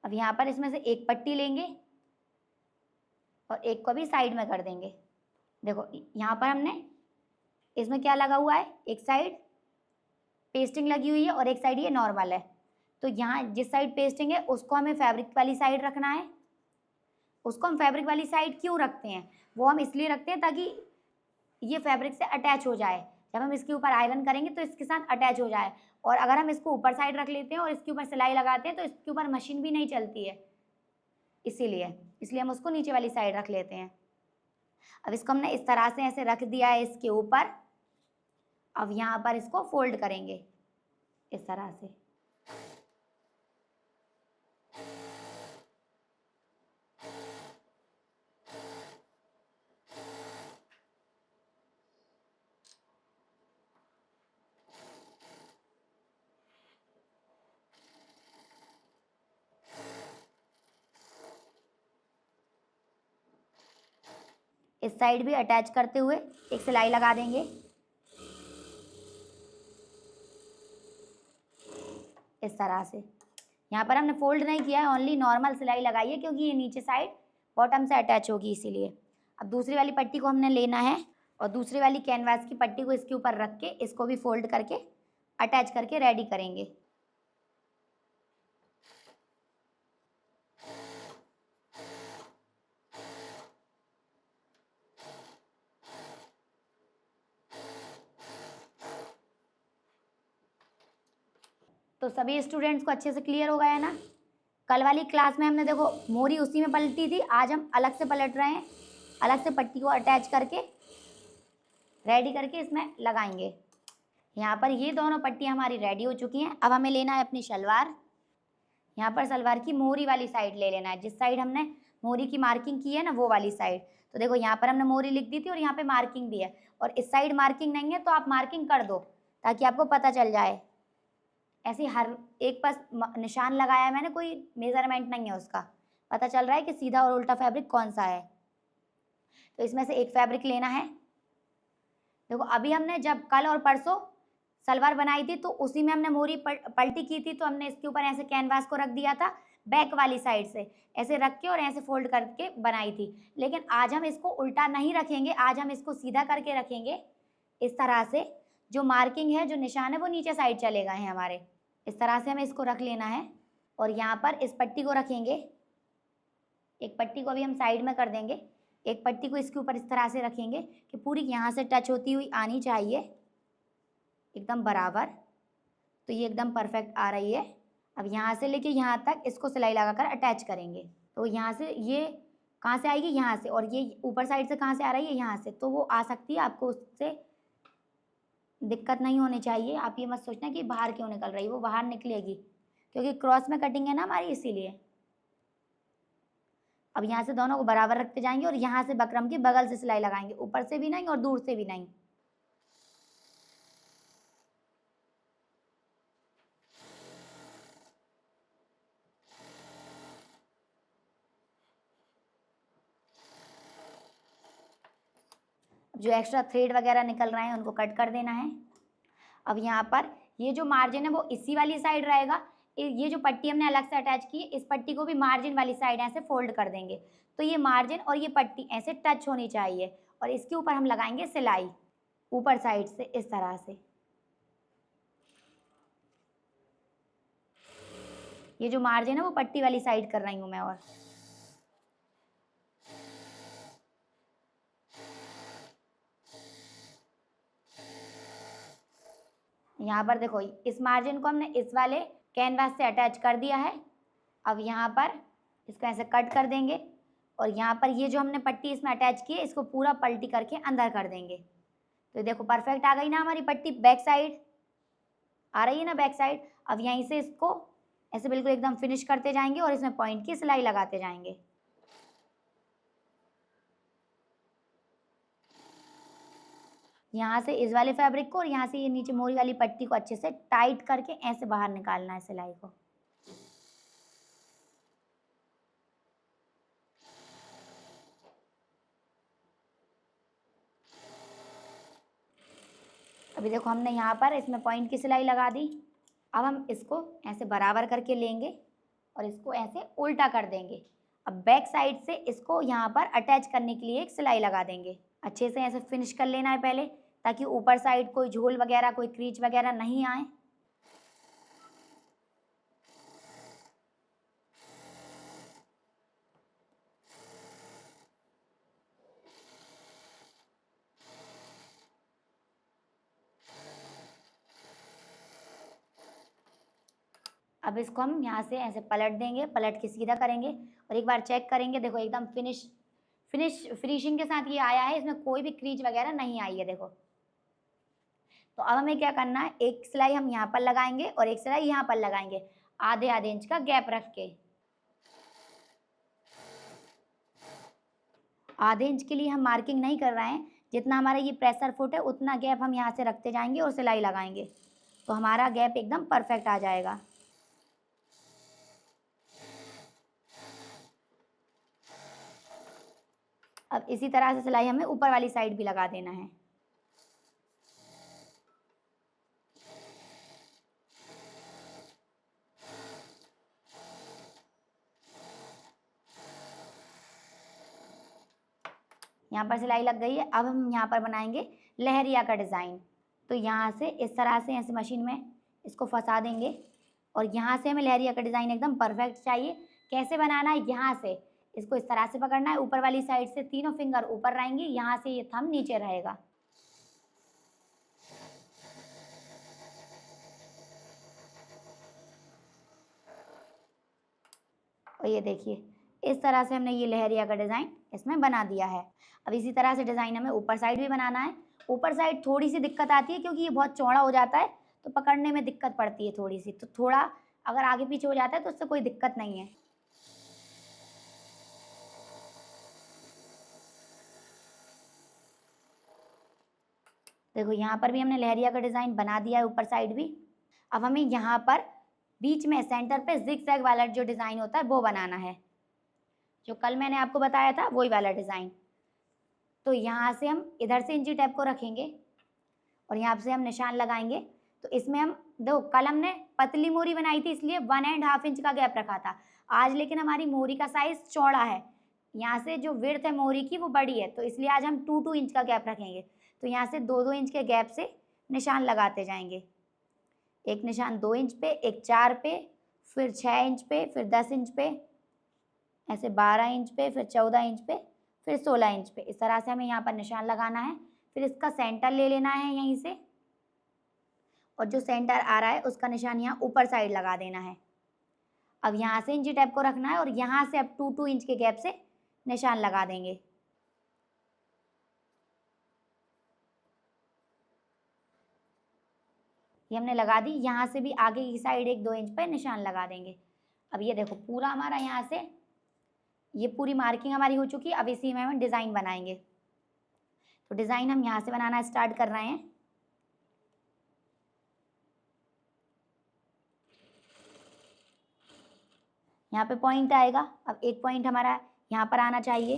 अब यहाँ पर इसमें से एक पट्टी लेंगे और एक को भी साइड में कर देंगे। देखो यहाँ पर हमने इसमें क्या लगा हुआ है, एक साइड पेस्टिंग लगी हुई है और एक साइड ये नॉर्मल है। तो यहाँ जिस साइड पेस्टिंग है उसको हमें फैब्रिक वाली साइड रखना है। उसको हम फैब्रिक वाली साइड क्यों रखते हैं, वो हम इसलिए रखते हैं ताकि ये फैब्रिक से अटैच हो जाए। जब हम इसके ऊपर आयरन करेंगे तो इसके साथ अटैच हो जाए, और अगर हम इसको ऊपर साइड रख लेते हैं और इसके ऊपर सिलाई लगाते हैं तो इसके ऊपर मशीन भी नहीं चलती है, इसलिए हम उसको नीचे वाली साइड रख लेते हैं। अब इसको हमने इस तरह से ऐसे रख दिया है इसके ऊपर। अब यहाँ पर इसको फोल्ड करेंगे इस तरह से। इस साइड भी अटैच करते हुए एक सिलाई लगा देंगे इस तरह से। यहाँ पर हमने फोल्ड नहीं किया है, ओनली नॉर्मल सिलाई लगाई है, क्योंकि ये नीचे साइड बॉटम से अटैच होगी इसीलिए। अब दूसरी वाली पट्टी को हमने लेना है और दूसरी वाली कैनवास की पट्टी को इसके ऊपर रख के इसको भी फोल्ड करके अटैच करके रेडी करेंगे। तो सभी स्टूडेंट्स को अच्छे से क्लियर हो गया है ना। कल वाली क्लास में हमने देखो मोरी उसी में पलटी थी, आज हम अलग से पलट रहे हैं, अलग से पट्टी को अटैच करके रेडी करके इसमें लगाएंगे। यहाँ पर ये दोनों पट्टी हमारी रेडी हो चुकी हैं। अब हमें लेना है अपनी शलवार। यहाँ पर सलवार की मोरी वाली साइड ले लेना है, जिस साइड हमने मोरी की मार्किंग की है ना वो वाली साइड। तो देखो यहाँ पर हमने मोरी लिख दी थी और यहाँ पे मार्किंग भी है, और इस साइड मार्किंग नहीं है तो आप मार्किंग कर दो ताकि आपको पता चल जाए। ऐसे हर एक पास निशान लगाया है मैंने, कोई मेजरमेंट नहीं है उसका, पता चल रहा है कि सीधा और उल्टा फैब्रिक कौन सा है। तो इसमें से एक फैब्रिक लेना है। देखो अभी हमने जब कल और परसों सलवार बनाई थी तो उसी में हमने मोरी पलटी की थी, तो हमने इसके ऊपर ऐसे कैनवास को रख दिया था बैक वाली साइड से, ऐसे रख के और ऐसे फोल्ड करके बनाई थी। लेकिन आज हम इसको उल्टा नहीं रखेंगे, आज हम इसको सीधा करके रखेंगे इस तरह से। जो मार्किंग है, जो निशान है, वो नीचे साइड चले गए हैं हमारे। इस तरह से हमें इसको रख लेना है और यहाँ पर इस पट्टी को रखेंगे। एक पट्टी को अभी हम साइड में कर देंगे, एक पट्टी को इसके ऊपर इस तरह से रखेंगे कि पूरी यहाँ से टच होती हुई आनी चाहिए एकदम बराबर। तो ये एकदम परफेक्ट आ रही है। अब यहाँ से लेके यहाँ तक इसको सिलाई लगाकर अटैच करेंगे। तो यहाँ से ये कहाँ से आएगी, यहाँ से, और ये ऊपर साइड से कहाँ से आ रही है, यहाँ से। तो वो आ सकती है, आपको उससे दिक्कत नहीं होनी चाहिए। आप ये मत सोचना कि बाहर क्यों निकल रही है, वो बाहर निकलेगी क्योंकि क्रॉस में कटिंग है ना हमारी, इसीलिए। अब यहाँ से दोनों को बराबर रखते जाएंगे और यहाँ से बकरम की बगल से सिलाई लगाएंगे, ऊपर से भी नहीं और दूर से भी नहीं। जो एक्स्ट्रा थ्रेड वगैरह निकल रहे हैं उनको कट कर देना है। अब यहाँ पर ये जो मार्जिन है वो इसी वाली साइड रहेगा। ये जो पट्टी हमने अलग से अटैच की है, इस पट्टी को भी मार्जिन वाली साइड ऐसे फोल्ड कर देंगे। तो ये मार्जिन और ये पट्टी ऐसे टच होनी चाहिए और इसके ऊपर हम लगाएंगे सिलाई ऊपर साइड से इस तरह से। ये जो मार्जिन है वो पट्टी वाली साइड कर रही हूँ मैं। और यहाँ पर देखो इस मार्जिन को हमने इस वाले कैनवास से अटैच कर दिया है। अब यहाँ पर इसको ऐसे कट कर देंगे और यहाँ पर ये जो हमने पट्टी इसमें अटैच की है इसको पूरा पलटी करके अंदर कर देंगे। तो देखो परफेक्ट आ गई ना हमारी पट्टी, बैक साइड आ रही है ना, बैक साइड। अब यहीं से इसको ऐसे बिल्कुल एकदम फिनिश करते जाएंगे और इसमें पॉइंट की सिलाई लगाते जाएंगे। यहाँ से इस वाले फैब्रिक को और यहाँ से ये नीचे मोरी वाली पट्टी को अच्छे से टाइट करके ऐसे बाहर निकालना है सिलाई को। अभी देखो हमने यहाँ पर इसमें पॉइंट की सिलाई लगा दी। अब हम इसको ऐसे बराबर करके लेंगे और इसको ऐसे उल्टा कर देंगे। अब बैक साइड से इसको यहाँ पर अटैच करने के लिए एक सिलाई लगा देंगे। अच्छे से ऐसे फिनिश कर लेना है पहले, ताकि ऊपर साइड कोई झोल वगैरह कोई क्रीच वगैरह नहीं आए। अब इसको हम यहाँ से ऐसे पलट देंगे, पलट के सीधा करेंगे और एक बार चेक करेंगे। देखो एकदम फिनिशिंग के साथ ये आया है, इसमें कोई भी क्रीच वगैरह नहीं आई है। देखो, तो अब हमें क्या करना है, एक सिलाई हम यहाँ पर लगाएंगे और एक सिलाई यहाँ पर लगाएंगे, आधे आधे इंच का गैप रख के। आधे इंच के लिए हम मार्किंग नहीं कर रहे हैं, जितना हमारा ये प्रेशर फुट है उतना गैप हम यहाँ से रखते जाएंगे और सिलाई लगाएंगे, तो हमारा गैप एकदम परफेक्ट आ जाएगा। अब इसी तरह से सिलाई हमें ऊपर वाली साइड भी लगा देना है। यहाँ पर सिलाई लग गई है। अब हम यहाँ पर बनाएंगे लहरिया का डिज़ाइन। तो यहाँ से इस तरह से ऐसे मशीन में इसको फंसा देंगे और यहाँ से हमें लहरिया का डिज़ाइन एकदम परफेक्ट चाहिए। कैसे बनाना है, यहाँ से इसको इस तरह से पकड़ना है, ऊपर वाली साइड से तीनों फिंगर ऊपर रहेंगी, यहाँ से ये थंब नीचे रहेगा। और ये देखिए इस तरह से हमने ये लहरिया का डिज़ाइन इसमें बना दिया है। अब इसी तरह से डिज़ाइन हमें ऊपर साइड भी बनाना है। ऊपर साइड थोड़ी सी दिक्कत आती है क्योंकि ये बहुत चौड़ा हो जाता है, तो पकड़ने में दिक्कत पड़ती है थोड़ी सी। तो थोड़ा अगर आगे पीछे हो जाता है तो उससे कोई दिक्कत नहीं है। देखो यहाँ पर भी हमने लहरिया का डिज़ाइन बना दिया है, ऊपर साइड भी। अब हमें यहाँ पर बीच में सेंटर पे जिग-जैग वाला जो डिज़ाइन होता है वो बनाना है, जो कल मैंने आपको बताया था वही वाला डिज़ाइन। तो यहाँ से हम इधर से इंची टेप को रखेंगे और यहाँ से हम निशान लगाएंगे। तो इसमें हम देखो, कल हमने पतली मोरी बनाई थी इसलिए 1.5 इंच का गैप रखा था। आज लेकिन हमारी मोरी का साइज़ चौड़ा है, यहाँ से जो विड्थ है मोरी की वो बड़ी है, तो इसलिए आज हम 2-2 इंच का गैप रखेंगे। तो यहाँ से 2-2 इंच के गैप से निशान लगाते जाएंगे। एक निशान 2 इंच पे, एक 4 पे, फिर 6 इंच पे, फिर 10 इंच पे, ऐसे 12 इंच पे, फिर 14 इंच पे, फिर 16 इंच पे। इस तरह से हमें यहाँ पर निशान लगाना है। फिर इसका सेंटर ले लेना है यहीं से, और जो सेंटर आ रहा है उसका निशान यहाँ ऊपर साइड लगा देना है। अब यहाँ से इंची टेप को रखना है और यहाँ से अब 2-2 इंच के गैप से निशान लगा देंगे। ये हमने लगा दी। यहाँ से भी आगे की साइड 1-2 इंच पर निशान लगा देंगे। अब ये देखो पूरा हमारा यहाँ से ये पूरी मार्किंग हमारी हो चुकी है। अब इसी में हम डिज़ाइन बनाएंगे। तो डिज़ाइन हम यहाँ से बनाना स्टार्ट कर रहे हैं। यहाँ पे पॉइंट आएगा। अब एक पॉइंट हमारा यहाँ पर आना चाहिए,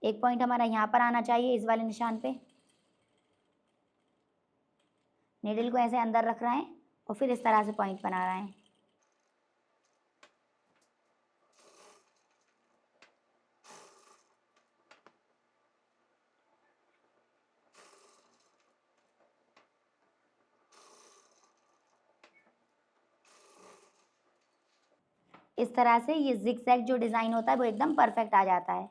एक पॉइंट हमारा यहाँ पर आना चाहिए इस वाले निशान पे। नीडल को ऐसे अंदर रख रहे हैं और फिर इस तरह से पॉइंट बना रहे हैं। इस तरह से ये जिग-जैग जो डिज़ाइन होता है वो एकदम परफेक्ट आ जाता है।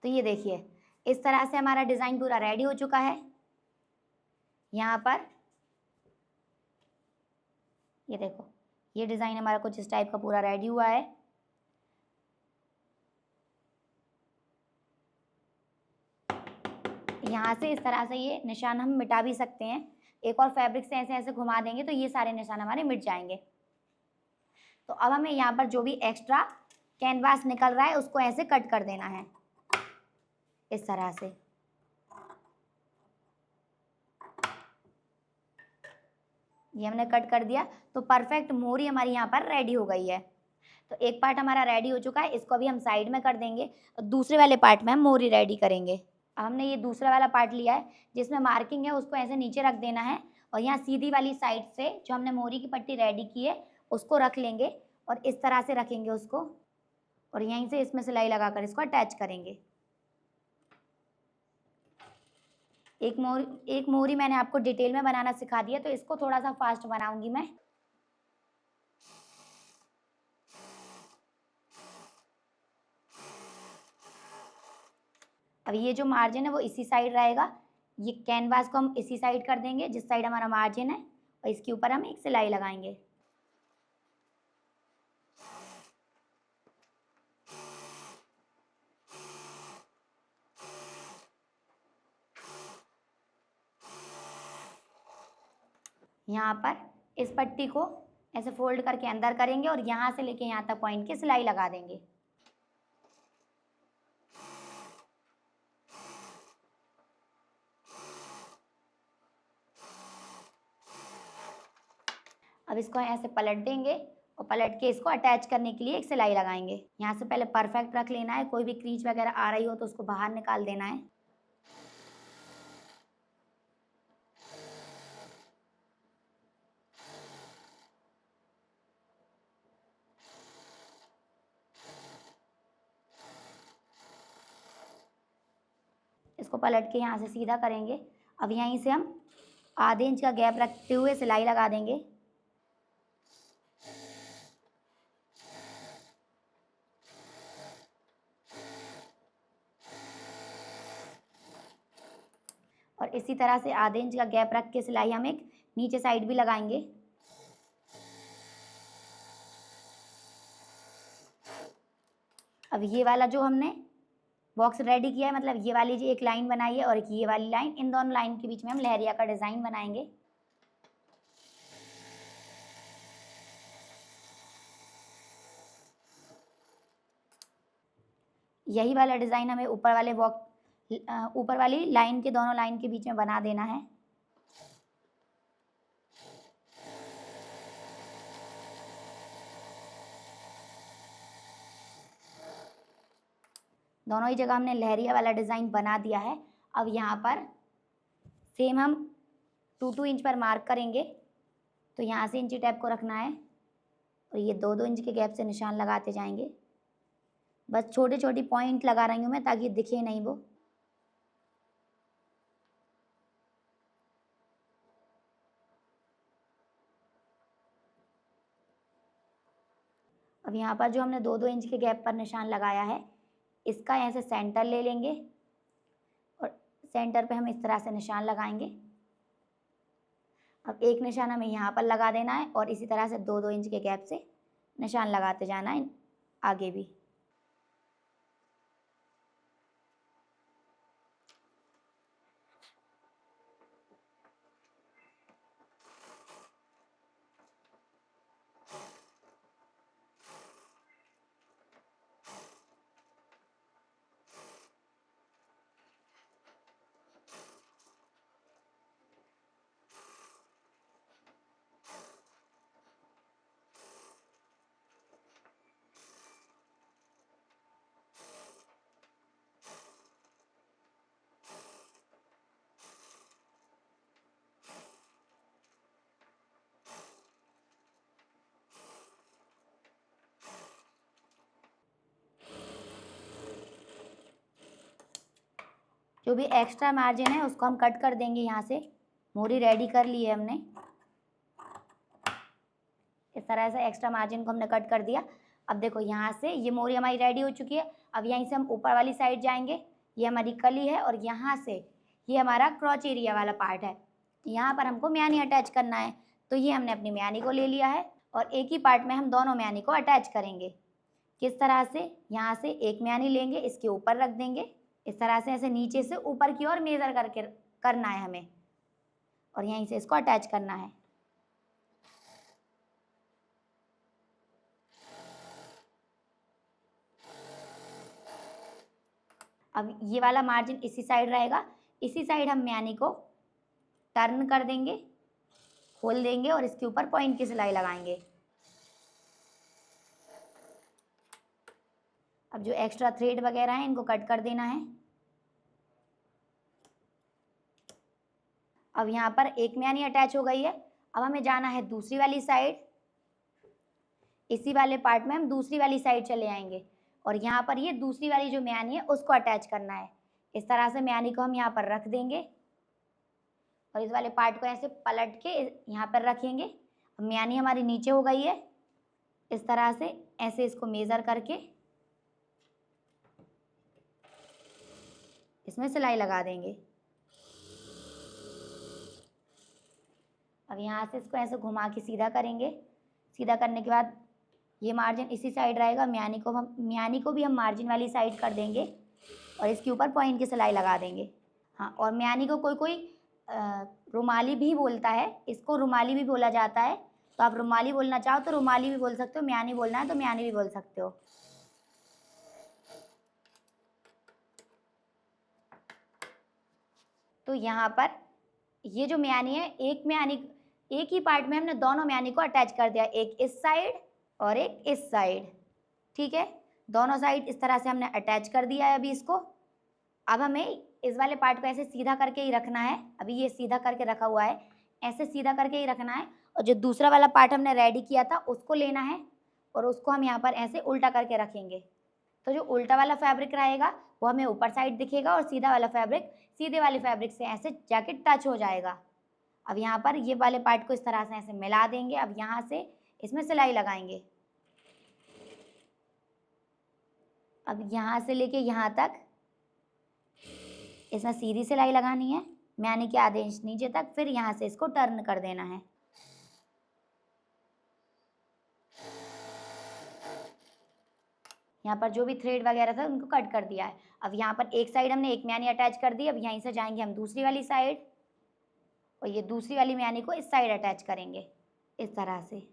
तो ये देखिए इस तरह से हमारा डिज़ाइन पूरा रेडी हो चुका है। यहाँ पर ये देखो, ये डिज़ाइन हमारा कुछ इस टाइप का पूरा रेडी हुआ है। यहाँ से इस तरह से ये निशान हम मिटा भी सकते हैं। एक और फैब्रिक से ऐसे ऐसे घुमा देंगे तो ये सारे निशान हमारे मिट जाएंगे। तो अब हमें यहाँ पर जो भी एक्स्ट्रा कैनवास निकल रहा है उसको ऐसे कट कर देना है, इस तरह से। ये हमने कट कर दिया तो परफेक्ट मोरी हमारी यहाँ पर रेडी हो गई है। तो एक पार्ट हमारा रेडी हो चुका है, इसको अभी हम साइड में कर देंगे और दूसरे वाले पार्ट में हम मोरी रेडी करेंगे। अब हमने ये दूसरा वाला पार्ट लिया है जिसमें मार्किंग है, उसको ऐसे नीचे रख देना है और यहाँ सीधी वाली साइड से जो हमने मोरी की पट्टी रेडी की है उसको रख लेंगे और इस तरह से रखेंगे उसको, और यहीं से इसमें सिलाई लगाकर इसको अटैच करेंगे। एक मोरी मैंने आपको डिटेल में बनाना सिखा दिया, तो इसको थोड़ा सा फास्ट बनाऊंगी मैं। अब ये जो मार्जिन है वो इसी साइड रहेगा। ये कैनवास को हम इसी साइड कर देंगे जिस साइड हमारा मार्जिन है, और इसके ऊपर हम एक सिलाई लगाएंगे। यहाँ पर इस पट्टी को ऐसे फोल्ड करके अंदर करेंगे और यहाँ से लेके यहाँ तक पॉइंट की सिलाई लगा देंगे। अब इसको ऐसे पलट देंगे और पलट के इसको अटैच करने के लिए एक सिलाई लगाएंगे। यहाँ से पहले परफेक्ट रख लेना है, कोई भी क्रीच वगैरह आ रही हो तो उसको बाहर निकाल देना है। इसको पलट के यहाँ से सीधा करेंगे। अब यहीं से हम आधे इंच का गैप रखते हुए सिलाई लगा देंगे। और इसी तरह से आधे इंच का गैप रख के सिलाई हम एक नीचे साइड भी लगाएंगे। अब ये वाला जो हमने बॉक्स रेडी किया है, मतलब ये वाली जी एक लाइन बनाई है और एक ये वाली लाइन, इन दोनों लाइन के बीच में हम लहरिया का डिज़ाइन बनाएंगे। यही वाला डिज़ाइन हमें ऊपर वाली लाइन के दोनों लाइन के बीच में बना देना है। दोनों ही जगह हमने लहरिया वाला डिज़ाइन बना दिया है। अब यहाँ पर सेम हम 2-2 इंच पर मार्क करेंगे, तो यहाँ से इंची टेप को रखना है और ये 2-2 इंच के गैप से निशान लगाते जाएंगे। बस छोटे छोटे पॉइंट लगा रही हूँ मैं ताकि दिखे नहीं वो। अब यहाँ पर जो हमने 2-2 इंच के गैप पर निशान लगाया है, इसका ऐसे सेंटर ले लेंगे और सेंटर पे हम इस तरह से निशान लगाएंगे। अब एक निशान हमें यहाँ पर लगा देना है और इसी तरह से 2-2 इंच के गैप से निशान लगाते जाना है आगे भी। जो भी एक्स्ट्रा मार्जिन है उसको हम कट कर देंगे। यहाँ से मोरी रेडी कर ली है हमने, इस तरह से एक्स्ट्रा मार्जिन को हमने कट कर दिया। अब देखो यहाँ से ये मोरी हमारी रेडी हो चुकी है। अब यहीं से हम ऊपर वाली साइड जाएंगे, ये हमारी कली है और यहाँ से ये हमारा क्रॉच एरिया वाला पार्ट है, यहाँ पर हमको म्यानी अटैच करना है। तो ये हमने अपनी म्यानी को ले लिया है और एक ही पार्ट में हम दोनों म्यानी को अटैच करेंगे। किस तरह से, यहाँ से एक म्यानी लेंगे, इसके ऊपर रख देंगे, इस तरह से ऐसे नीचे से ऊपर की ओर मेजर करके करना है हमें और यहीं से इसको अटैच करना है। अब ये वाला मार्जिन इसी साइड रहेगा, इसी साइड हम म्यानी को टर्न कर देंगे, खोल देंगे और इसके ऊपर पॉइंट की सिलाई लगाएंगे। अब जो एक्स्ट्रा थ्रेड वगैरह है इनको कट कर देना है। अब यहाँ पर एक म्यानी अटैच हो गई है। अब हमें जाना है दूसरी वाली साइड, इसी वाले पार्ट में हम दूसरी वाली साइड चले आएंगे और यहाँ पर ये दूसरी वाली जो म्यानी है उसको अटैच करना है। इस तरह से म्यानी को हम यहाँ पर रख देंगे और इस वाले पार्ट को ऐसे पलट के यहाँ पर रखेंगे। अब म्यानी हमारी नीचे हो गई है, इस तरह से ऐसे इसको मेज़र करके इसमें सिलाई लगा देंगे। अब यहाँ से इसको ऐसे घुमा के सीधा करेंगे। सीधा करने के बाद ये मार्जिन इसी साइड रहेगा, म्यानी को भी हम मार्जिन वाली साइड कर देंगे और इसके ऊपर पॉइंट की सिलाई लगा देंगे। हाँ, और म्यानी को कोई कोई रुमाली भी बोलता है, इसको रुमाली भी बोला जाता है, तो आप रुमाली बोलना चाहो तो रुमाली भी बोल सकते हो, म्यानी बोलना है तो म्यानी भी बोल सकते हो। तो यहाँ पर ये जो म्यानी है, एक ही पार्ट में हमने दोनों म्यानी को अटैच कर दिया, एक इस साइड और एक इस साइड। ठीक है, दोनों साइड इस तरह से हमने अटैच कर दिया है अभी इसको। अब हमें इस वाले पार्ट को ऐसे सीधा करके ही रखना है, अभी ये सीधा करके रखा हुआ है, ऐसे सीधा करके ही रखना है और जो दूसरा वाला पार्ट हमने रेडी किया था उसको लेना है और उसको हम यहाँ पर ऐसे उल्टा करके रखेंगे। तो जो उल्टा वाला फैब्रिक रहेगा वो हमें ऊपर साइड दिखेगा और सीधा वाला फैब्रिक सीधे वाले फैब्रिक से ऐसे जाके टच हो जाएगा। अब यहाँ पर ये वाले पार्ट को इस तरह से ऐसे मिला देंगे। अब यहाँ से इसमें सिलाई लगाएंगे। अब यहाँ से लेके यहाँ तक इसमें सीधी सिलाई लगानी है, म्यानी के आधे इंच नीचे तक, फिर यहाँ से इसको टर्न कर देना है। यहाँ पर जो भी थ्रेड वगैरह था उनको कट कर दिया है। अब यहाँ पर एक साइड हमने एक म्यानी अटैच कर दी, अब यहीं से जाएंगे हम दूसरी वाली साइड और ये दूसरी वाली म्यानी को इस साइड अटैच करेंगे इस तरह से।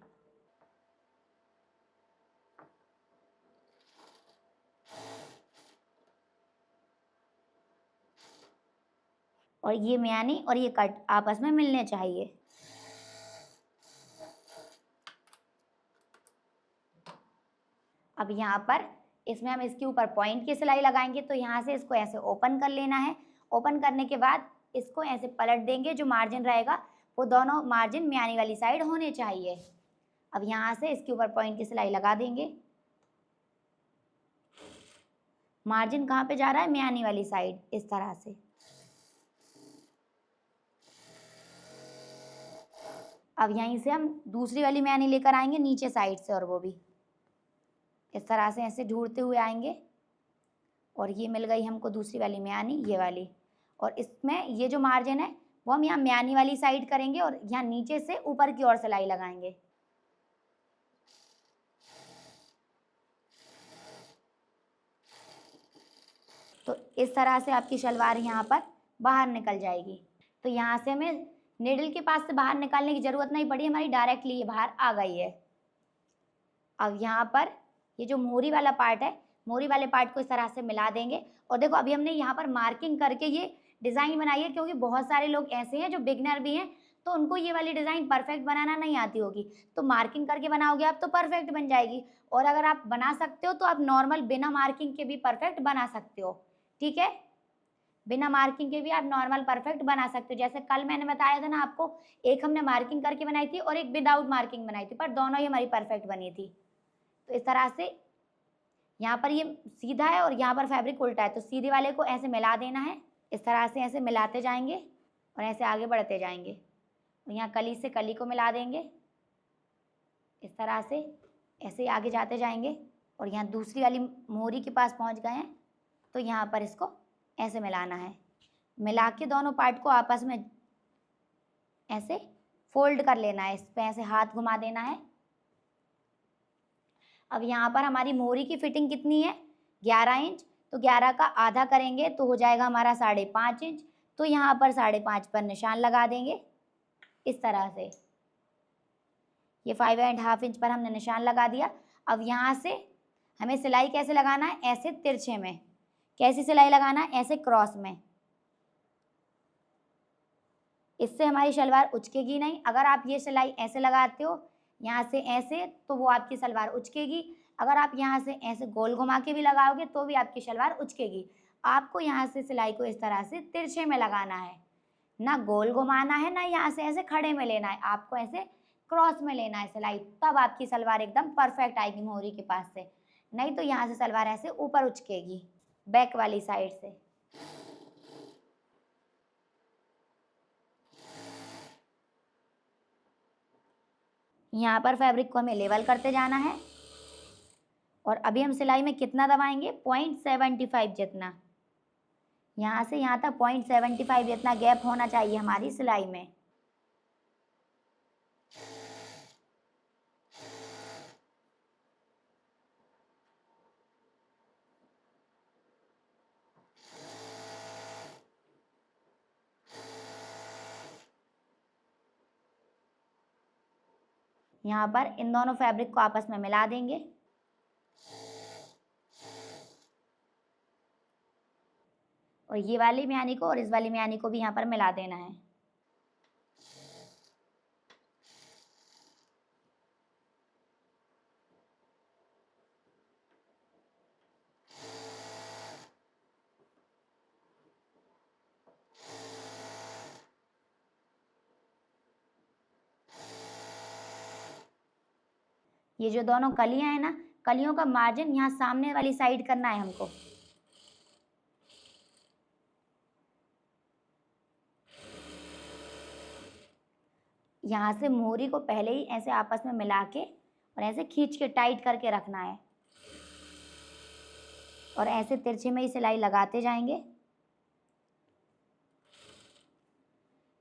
और ये म्यानी और ये कट आपस में मिलने चाहिए। अब यहाँ पर इसमें हम इसके ऊपर पॉइंट की सिलाई लगाएंगे, तो यहाँ से इसको ऐसे ओपन कर लेना है। ओपन करने के बाद इसको ऐसे पलट देंगे, जो मार्जिन रहेगा वो दोनों मार्जिन म्यानी वाली साइड होने चाहिए। अब यहाँ से इसके ऊपर पॉइंट की सिलाई लगा देंगे। मार्जिन कहाँ पे जा रहा है, म्यानी वाली साइड, इस तरह से। अब यहीं से हम दूसरी वाली म्यानी लेकर आएंगे नीचे साइड से और वो भी इस तरह से ऐसे ढूंढते हुए आएंगे और ये मिल गई हमको दूसरी वाली म्यानी, ये वाली। और इसमें ये जो मार्जिन है वो हम यहाँ म्यानी वाली साइड करेंगे और यहाँ नीचे से ऊपर की ओर सिलाई लगाएंगे। तो इस तरह से आपकी शलवार यहाँ पर बाहर निकल जाएगी। तो यहाँ से हमें निडल के पास से बाहर निकालने की ज़रूरत नहीं पड़ी, हमारी डायरेक्टली ये बाहर आ गई है। अब यहाँ पर ये जो मोहरी वाला पार्ट है, मोहरी वाले पार्ट को इस तरह से मिला देंगे। और देखो अभी हमने यहाँ पर मार्किंग करके ये डिज़ाइन बनाई है, क्योंकि बहुत सारे लोग ऐसे हैं जो बिगनर भी हैं, तो उनको ये वाली डिज़ाइन परफेक्ट बनाना नहीं आती होगी। तो मार्किंग करके बनाओगे आप तो परफेक्ट बन जाएगी। और अगर आप बना सकते हो तो आप नॉर्मल बिना मार्किंग के भी परफेक्ट बना सकते हो। ठीक है, बिना मार्किंग के भी आप नॉर्मल परफेक्ट बना सकते हो। जैसे कल मैंने बताया था ना आपको, एक हमने मार्किंग करके बनाई थी और एक विदाउट मार्किंग बनाई थी, पर दोनों ही हमारी परफेक्ट बनी थी। तो इस तरह से यहाँ पर ये सीधा है और यहाँ पर फैब्रिक उल्टा है, तो सीधे वाले को ऐसे मिला देना है। इस तरह से ऐसे मिलाते जाएंगे और ऐसे आगे बढ़ते जाएंगे। और यहाँ कली से कली को मिला देंगे, इस तरह से ऐसे आगे जाते जाएंगे। और यहाँ दूसरी वाली मोहरी के पास पहुँच गए हैं, तो यहाँ पर इसको ऐसे मिलाना है। मिला के दोनों पार्ट को आपस में ऐसे फोल्ड कर लेना है, इस पे ऐसे हाथ घुमा देना है। अब यहाँ पर हमारी मोहरी की फिटिंग कितनी है, 11 इंच, तो 11 का आधा करेंगे तो हो जाएगा हमारा 5.5 इंच। तो यहाँ पर 5.5 पर निशान लगा देंगे इस तरह से। ये 5.5 इंच पर हमने निशान लगा दिया। अब यहाँ से हमें सिलाई कैसे लगाना है, ऐसे तिरछे में। कैसी सिलाई लगाना है, ऐसे क्रॉस में। इससे हमारी शलवार उचकेगी नहीं। अगर आप ये सिलाई ऐसे लगाते हो यहाँ से ऐसे, तो वो आपकी सलवार उचकेगी। अगर आप यहाँ से ऐसे गोल घुमा के भी लगाओगे तो भी आपकी शलवार उचकेगी। आपको यहाँ से सिलाई को इस तरह से तिरछे में लगाना है, ना गोल घुमाना है, ना यहाँ से ऐसे खड़े में लेना है, आपको ऐसे क्रॉस में लेना है सिलाई। तब आपकी सलवार एकदम परफेक्ट आएगी मोहरी के पास से। नहीं तो यहाँ से सलवार ऐसे ऊपर उचकेगी बैक वाली साइड से। यहाँ पर फैब्रिक को हमें लेवल करते जाना है। और अभी हम सिलाई में कितना दबाएंगे, 0.75 जितना। यहाँ से यहाँ तक 0.75 जितना गैप होना चाहिए हमारी सिलाई में। यहाँ पर इन दोनों फैब्रिक को आपस में मिला देंगे। और ये वाली म्यानी को और इस वाली म्यानी को भी यहाँ पर मिला देना है। ये जो दोनों कलियां हैं ना, कलियों का मार्जिन यहाँ सामने वाली साइड करना है हमको। यहाँ से मोहरी को पहले ही ऐसे आपस में मिला के और ऐसे खींच के टाइट करके रखना है। और ऐसे तिरछे में ही सिलाई लगाते जाएंगे।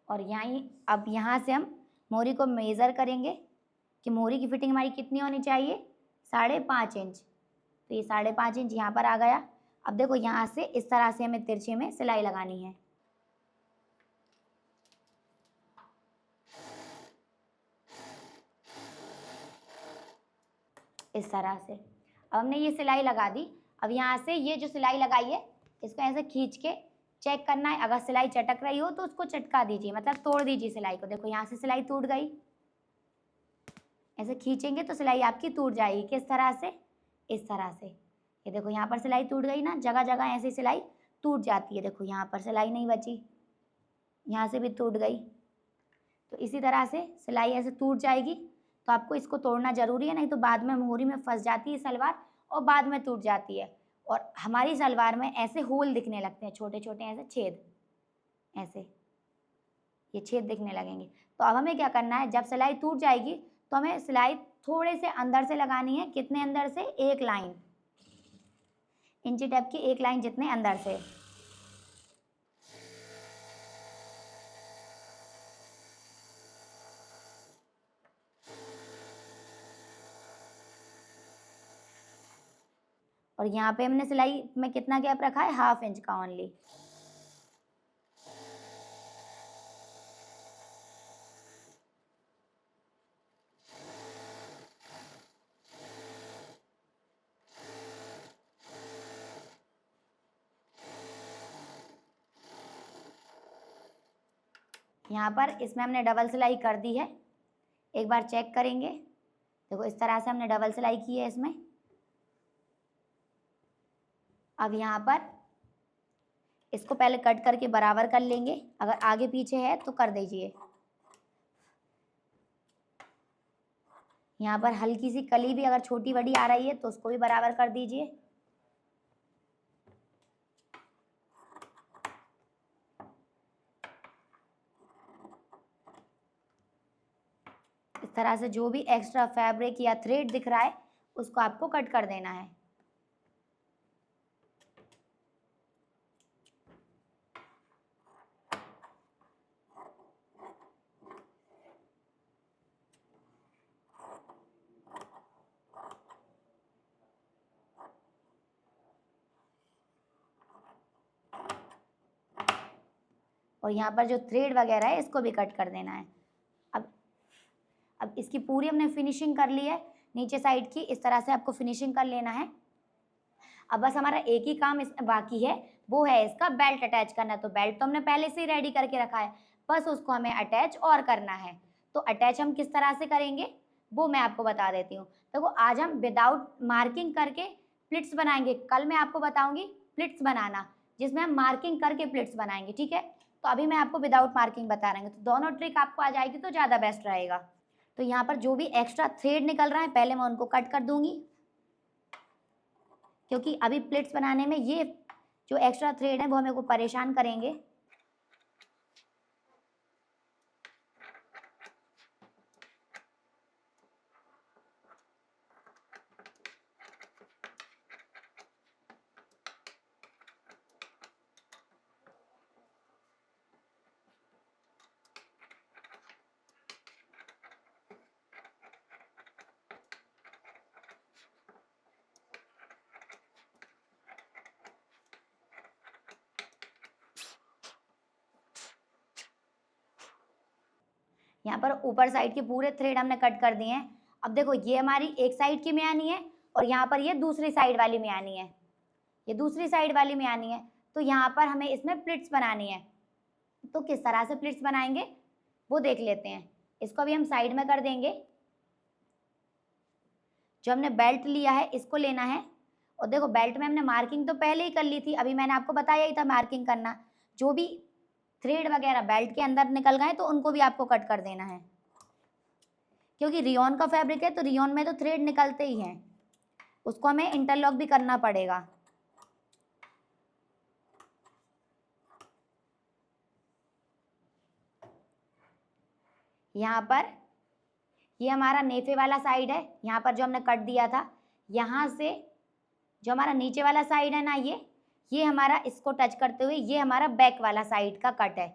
और अब यहाँ से हम मोहरी को मेज़र करेंगे कि मोहरी की फिटिंग हमारी कितनी होनी चाहिए, 5.5 इंच। तो ये 5.5 इंच यहाँ पर आ गया। अब देखो यहाँ से इस तरह से हमें तिरछे में सिलाई लगानी है। इस तरह से अब हमने ये सिलाई लगा दी। अब यहाँ से ये जो सिलाई लगाई है इसको ऐसे खींच के चेक करना है। अगर सिलाई चटक रही हो तो उसको चटका दीजिए, मतलब तोड़ दीजिए सिलाई को। देखो यहाँ से सिलाई टूट गई। ऐसे खींचेंगे तो सिलाई आपकी टूट जाएगी। किस तरह से, इस तरह से। ये देखो यहाँ पर सिलाई टूट गई ना, जगह जगह ऐसी सिलाई टूट जाती है। देखो यहाँ पर सिलाई नहीं बची, यहाँ से भी टूट गई। तो इसी तरह से सिलाई ऐसे टूट जाएगी। तो आपको इसको तोड़ना ज़रूरी है, नहीं तो बाद में मोहरी में फंस जाती है सलवार और बाद में टूट जाती है। और हमारी सलवार में ऐसे होल दिखने लगते हैं, छोटे छोटे ऐसे छेद, ऐसे ये छेद दिखने लगेंगे। तो अब हमें क्या करना है, जब सिलाई टूट जाएगी तो हमें सिलाई थोड़े से अंदर से लगानी है। कितने अंदर से, 1 लाइन, इंची टेप की 1 लाइन जितने अंदर से। और यहाँ पे हमने सिलाई में कितना गैप रखा है, 1/2 इंच का ओनली। यहाँ पर इसमें हमने डबल सिलाई कर दी है। एक बार चेक करेंगे। देखो इस तरह से हमने डबल सिलाई की है इसमें। अब यहाँ पर इसको पहले कट करके बराबर कर लेंगे। अगर आगे पीछे है तो कर दीजिए। यहाँ पर हल्की सी कली भी अगर छोटी बड़ी आ रही है तो उसको भी बराबर कर दीजिए। इस तरह से जो भी एक्स्ट्रा फैब्रिक या थ्रेड दिख रहा है उसको आपको कट कर देना है। और यहाँ पर जो थ्रेड वगैरह है इसको भी कट कर देना है। अब इसकी पूरी हमने फिनिशिंग कर ली है नीचे साइड की, इस तरह से आपको फिनिशिंग कर लेना है। अब बस हमारा एक ही काम इसमें बाकी है, वो है इसका बेल्ट अटैच करना। तो बेल्ट तो हमने पहले से ही रेडी करके रखा है, बस उसको हमें अटैच और करना है। तो अटैच हम किस तरह से करेंगे वो मैं आपको बता देती हूँ। देखो आज हम विदाउट मार्किंग करके प्लिट्स बनाएंगे, कल मैं आपको बताऊंगी प्लिट्स बनाना जिसमें हम मार्किंग करके प्लिट्स बनाएंगे, ठीक है। तो अभी मैं आपको विदाउट मार्किंग बता रही हूँ, तो दोनों ट्रिक आपको आ जाएगी तो ज़्यादा बेस्ट रहेगा। तो यहाँ पर जो भी एक्स्ट्रा थ्रेड निकल रहा है पहले मैं उनको कट कर दूंगी, क्योंकि अभी प्लेट्स बनाने में ये जो एक्स्ट्रा थ्रेड है वो हमें को परेशान करेंगे। यहाँ पर ऊपर साइड के पूरे थ्रेड हमने कट कर दिए हैं। अब देखो ये हमारी एक साइड की मियानी है और यहाँ पर ये दूसरी साइड वाली मियानी है, ये दूसरी साइड वाली मियानी है। तो यहाँ पर हमें इसमें प्लिट्स बनानी है। तो किस तरह से प्लिट्स बनाएंगे वो देख लेते हैं। इसको अभी हम साइड में कर देंगे। जो हमने बेल्ट लिया है इसको लेना है, और देखो बेल्ट में हमने मार्किंग तो पहले ही कर ली थी, अभी मैंने आपको बताया ही था मार्किंग करना। जो भी थ्रेड वगैरह बेल्ट के अंदर निकल गए तो उनको भी आपको कट कर देना है, क्योंकि रियोन का फैब्रिक है तो रियोन में तो थ्रेड निकलते ही हैं, उसको हमें इंटरलॉक भी करना पड़ेगा। यहाँ पर ये हमारा नेफे वाला साइड है, यहाँ पर जो हमने कट दिया था, यहाँ से जो हमारा नीचे वाला साइड है ना, ये हमारा इसको टच करते हुए ये हमारा बैक वाला साइड का कट है।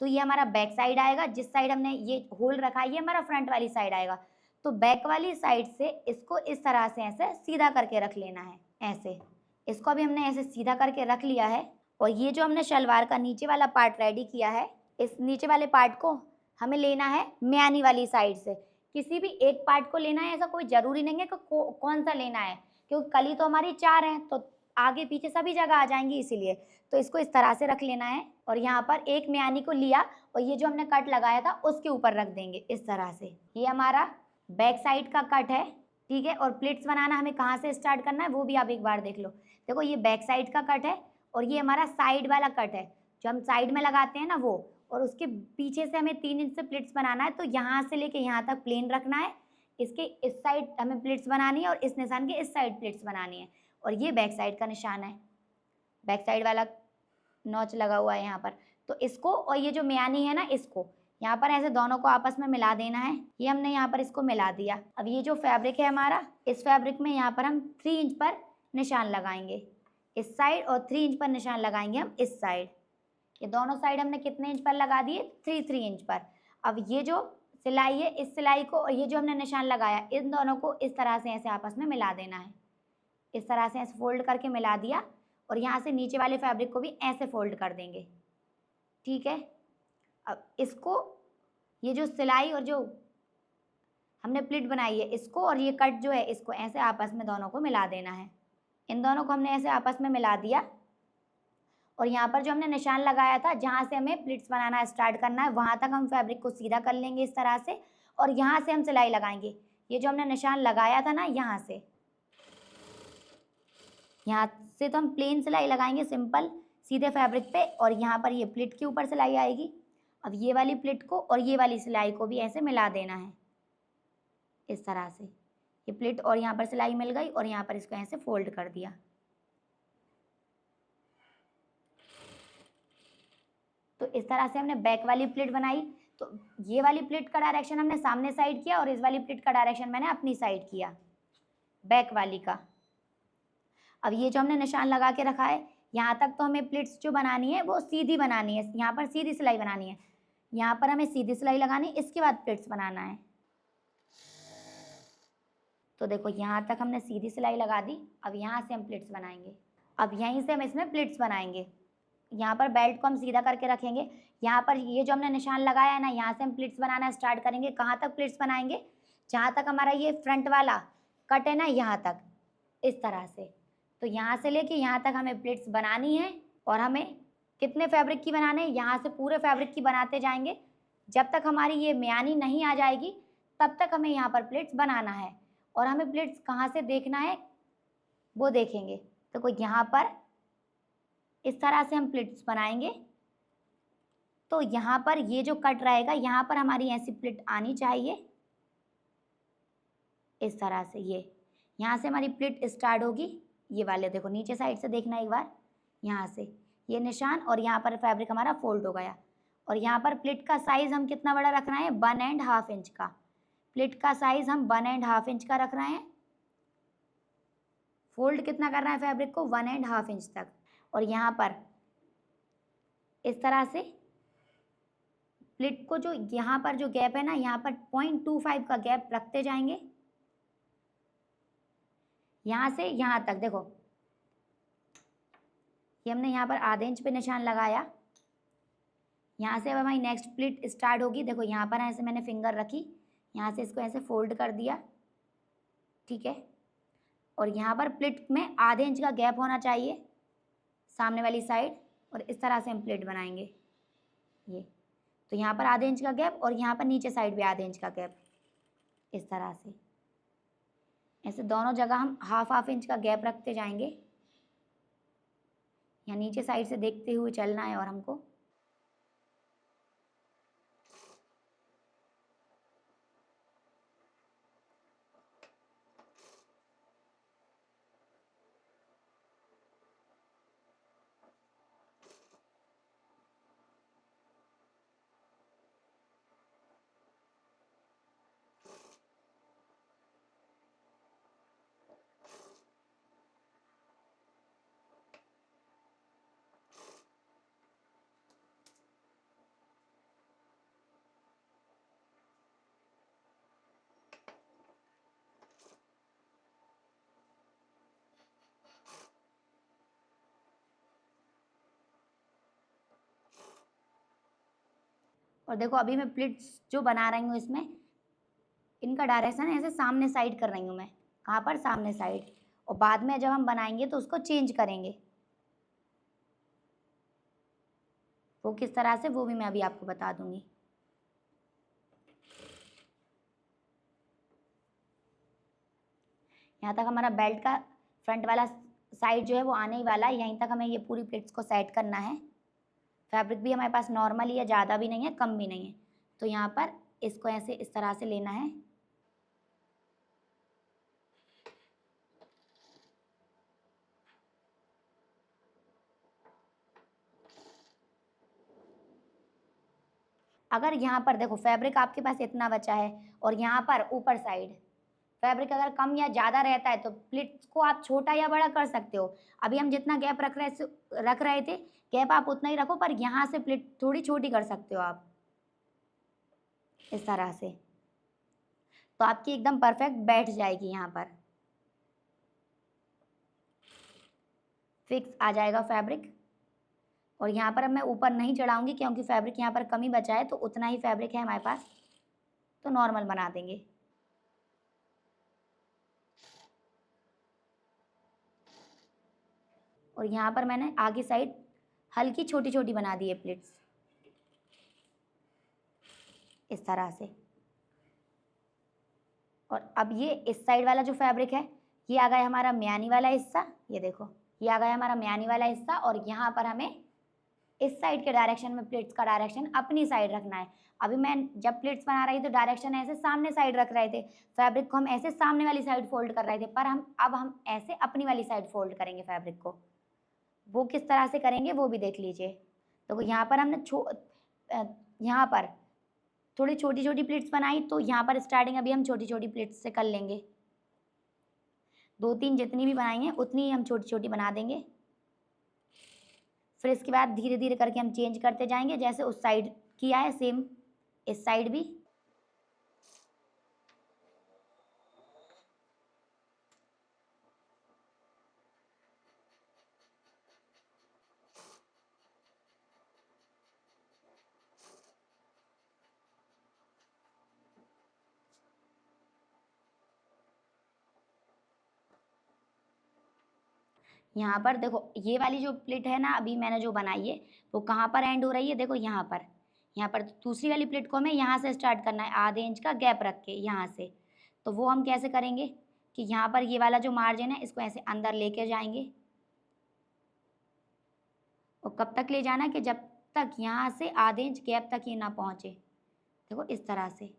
तो ये हमारा बैक साइड आएगा, जिस साइड हमने ये होल रखा है ये हमारा फ्रंट वाली साइड आएगा। तो बैक वाली साइड से इसको इस तरह से ऐसे सीधा करके रख लेना है, ऐसे। इसको अभी हमने ऐसे सीधा करके रख लिया है। और ये जो हमने शलवार का नीचे वाला पार्ट रेडी किया है, इस नीचे वाले पार्ट को हमें लेना है म्यानी वाली साइड से। किसी भी एक पार्ट को लेना है, ऐसा कोई ज़रूरी नहीं है कि कौन सा लेना है, क्योंकि कली तो हमारी 4 हैं तो आगे पीछे सभी जगह आ जाएंगी, इसीलिए तो इसको इस तरह से रख लेना है। और यहाँ पर एक म्यानी को लिया और ये जो हमने कट लगाया था उसके ऊपर रख देंगे इस तरह से। ये हमारा बैक साइड का कट है, ठीक है। और प्लेट्स बनाना हमें कहाँ से स्टार्ट करना है वो भी आप एक बार देख लो। देखो ये बैक साइड का कट है और ये हमारा साइड वाला कट है जो हम साइड में लगाते हैं ना वो, और उसके पीछे से हमें 3 इंच से प्लेट्स बनाना है। तो यहाँ से लेके यहाँ तक प्लेन रखना है, इसके इस साइड हमें प्लेट्स बनानी है और इस निशान के इस साइड प्लेट्स बनानी है। और ये बैक साइड का निशान है, बैक साइड वाला नॉच लगा हुआ है यहाँ पर। तो इसको और ये जो म्यानी है ना, इसको यहाँ पर ऐसे दोनों को आपस में मिला देना है। ये हमने यहाँ पर इसको मिला दिया। अब ये जो फैब्रिक है हमारा, इस फैब्रिक में यहाँ पर हम 3 इंच पर निशान लगाएंगे इस साइड, और 3 इंच पर निशान लगाएंगे हम इस साइड। ये दोनों साइड हमने कितने इंच पर लगा दिए, 3 इंच पर। अब ये जो सिलाई है, इस सिलाई को और ये जो हमने निशान लगाया, इन दोनों को इस तरह से ऐसे आपस में मिला देना है। इस तरह से ऐसे फोल्ड करके मिला दिया, और यहाँ से नीचे वाले फैब्रिक को भी ऐसे फोल्ड कर देंगे, ठीक है। अब इसको, ये जो सिलाई और जो हमने प्लिट बनाई है इसको और ये कट जो है इसको ऐसे आपस में दोनों को मिला देना है। इन दोनों को हमने ऐसे आपस में मिला दिया, और यहाँ पर जो हमने निशान लगाया था जहाँ से हमें प्लिट्स बनाना स्टार्ट करना है वहाँ तक हम फैब्रिक को सीधा कर लेंगे इस तरह से, और यहाँ से हम सिलाई लगाएंगे। ये जो हमने निशान लगाया था ना, यहाँ से तो हम प्लेन सिलाई लगाएंगे सिंपल सीधे फैब्रिक पे, और यहाँ पर ये प्लिट के ऊपर सिलाई आएगी। अब ये वाली प्लिट को और ये वाली सिलाई को भी ऐसे मिला देना है इस तरह से। ये प्लिट और यहाँ पर सिलाई मिल गई, और यहाँ पर इसको ऐसे फोल्ड कर दिया। तो इस तरह से हमने बैक वाली प्लेट बनाई। तो ये वाली प्लेट का डायरेक्शन हमने सामने साइड किया, और इस वाली प्लेट का डायरेक्शन मैंने अपनी साइड किया, बैक वाली का। अब ये जो हमने निशान लगा के रखा है, यहाँ तक तो हमें प्लेट्स जो बनानी है वो सीधी बनानी है, यहाँ पर सीधी सिलाई बनानी है। यहाँ पर हमें सीधी सिलाई लगानी है, इसके बाद प्लेट्स बनाना है। तो देखो यहाँ तक हमने सीधी सिलाई लगा दी। अब यहाँ से हम प्लेट्स बनाएंगे। अब यहीं से हम इसमें प्लेट्स बनाएंगे, यहाँ पर बेल्ट को हम सीधा करके रखेंगे। यहाँ पर ये जो हमने निशान लगाया है ना, यहाँ से हम प्लिट्स बनाना स्टार्ट करेंगे। कहाँ तक प्लिट्स बनाएंगे? जहाँ तक हमारा ये फ्रंट वाला कट है ना, यहाँ तक, इस तरह से। तो यहाँ से लेके यहाँ तक हमें प्लिट्स बनानी है। और हमें कितने फैब्रिक की बनाने हैं? यहाँ से पूरे फैब्रिक की बनाते जाएंगे। जब तक हमारी ये म्यानी नहीं आ जाएगी तब तक हमें यहाँ पर प्लिट्स बनाना है। और हमें प्लिट्स कहाँ से देखना है वो देखेंगे। तो कोई यहाँ पर इस तरह से हम प्लिट्स बनाएंगे। तो यहाँ पर ये जो कट रहेगा, यहाँ पर हमारी ऐसी प्लिट आनी चाहिए, इस तरह से। ये यहाँ से हमारी प्लिट स्टार्ट होगी, ये वाले देखो, नीचे साइड से देखना एक बार, यहाँ से ये निशान, और यहाँ पर फैब्रिक हमारा फोल्ड हो गया। और यहाँ पर प्लिट का साइज़ हम कितना बड़ा रखना है? 1.5 इंच का। प्लिट का साइज़ हम 1.5 इंच का रख रहे हैं। फोल्ड कितना करना है फैब्रिक को? 1.5 इंच तक। और यहाँ पर इस तरह से प्लिट को, जो यहाँ पर जो गैप है ना, यहाँ पर 0.25 का गैप रखते जाएंगे। यहाँ से यहाँ तक देखो, ये हमने यहाँ पर आधे इंच पे निशान लगाया। यहाँ से अब हमारी नेक्स्ट प्लिट स्टार्ट होगी। देखो यहाँ पर ऐसे मैंने फिंगर रखी, यहाँ से इसको ऐसे फोल्ड कर दिया, ठीक है। और यहाँ पर प्लिट में आधे इंच का गैप होना चाहिए सामने वाली साइड, और इस तरह से हम प्लिट बनाएंगे। ये तो यहाँ पर आधे इंच का गैप, और यहाँ पर नीचे साइड भी आधे इंच का गैप, इस तरह से। ऐसे दोनों जगह हम हाफ इंच का गैप रखते जाएंगे। यहाँ नीचे साइड से देखते हुए चलना है और हमको। और देखो अभी मैं प्लिट्स जो बना रही हूँ, इसमें इनका डायरेक्शन ऐसे सामने साइड कर रही हूँ मैं। कहाँ पर? सामने साइड। और बाद में जब हम बनाएंगे तो उसको चेंज करेंगे, वो किस तरह से, वो भी मैं अभी आपको बता दूंगी। यहाँ तक हमारा बेल्ट का फ्रंट वाला साइड जो है वो आने ही वाला है। यहीं तक हमें ये पूरी प्लिट्स को सेट करना है। फैब्रिक भी हमारे पास नॉर्मल ही है, ज़्यादा भी नहीं है, कम भी नहीं है। तो यहाँ पर इसको ऐसे इस तरह से लेना है। अगर यहाँ पर देखो फैब्रिक आपके पास इतना बचा है, और यहाँ पर ऊपर साइड फैब्रिक अगर कम या ज़्यादा रहता है, तो प्लिट्स को आप छोटा या बड़ा कर सकते हो। अभी हम जितना गैप रख रहे थे, गैप आप उतना ही रखो, पर यहाँ से प्लिट थोड़ी छोटी कर सकते हो आप, इस तरह से। तो आपकी एकदम परफेक्ट बैठ जाएगी। यहाँ पर फिक्स आ जाएगा फैब्रिक। और यहाँ पर अब मैं ऊपर नहीं चढ़ाऊंगी, क्योंकि फैब्रिक यहाँ पर कम ही बचा है, तो उतना ही फैब्रिक है हमारे पास, तो नॉर्मल बना देंगे। और यहाँ पर मैंने आगे साइड हल्की छोटी छोटी बना दी है प्लेट्स, इस तरह से। और अब ये इस साइड वाला जो फैब्रिक है, ये आ गया हमारा म्यानी वाला हिस्सा। ये देखो, ये आ गया हमारा म्यानी वाला हिस्सा। और यहाँ पर हमें इस साइड के डायरेक्शन में प्लेट्स का डायरेक्शन अपनी साइड रखना है। अभी मैं जब प्लेट्स बना रही थी तो डायरेक्शन ऐसे सामने साइड रख रहे थे, फैब्रिक को हम ऐसे सामने वाली साइड फोल्ड कर रहे थे, पर अब हम ऐसे अपनी वाली साइड फोल्ड करेंगे फैब्रिक को। वो किस तरह से करेंगे वो भी देख लीजिए। तो यहाँ पर हमने यहाँ पर थोड़ी छोटी छोटी प्लेट्स बनाई, तो यहाँ पर स्टार्टिंग अभी हम छोटी छोटी प्लेट्स से कर लेंगे। 2-3 जितनी भी बनाएंगे उतनी ही हम छोटी छोटी बना देंगे। फिर इसके बाद धीरे धीरे करके हम चेंज करते जाएंगे, जैसे उस साइड किया है सेम इस साइड भी। यहाँ पर देखो ये वाली जो प्लेट है ना, अभी मैंने जो बनाई है वो कहाँ पर एंड हो रही है, देखो यहाँ पर। यहाँ पर दूसरी वाली प्लेट को हमें यहाँ से स्टार्ट करना है, आधे इंच का गैप रख के यहाँ से। तो वो हम कैसे करेंगे कि यहाँ पर ये वाला जो मार्जिन है इसको ऐसे अंदर लेके जाएंगे, और कब तक ले जाना है कि जब तक यहाँ से आधे इंच गैप तक ये ना पहुँचे। देखो इस तरह से।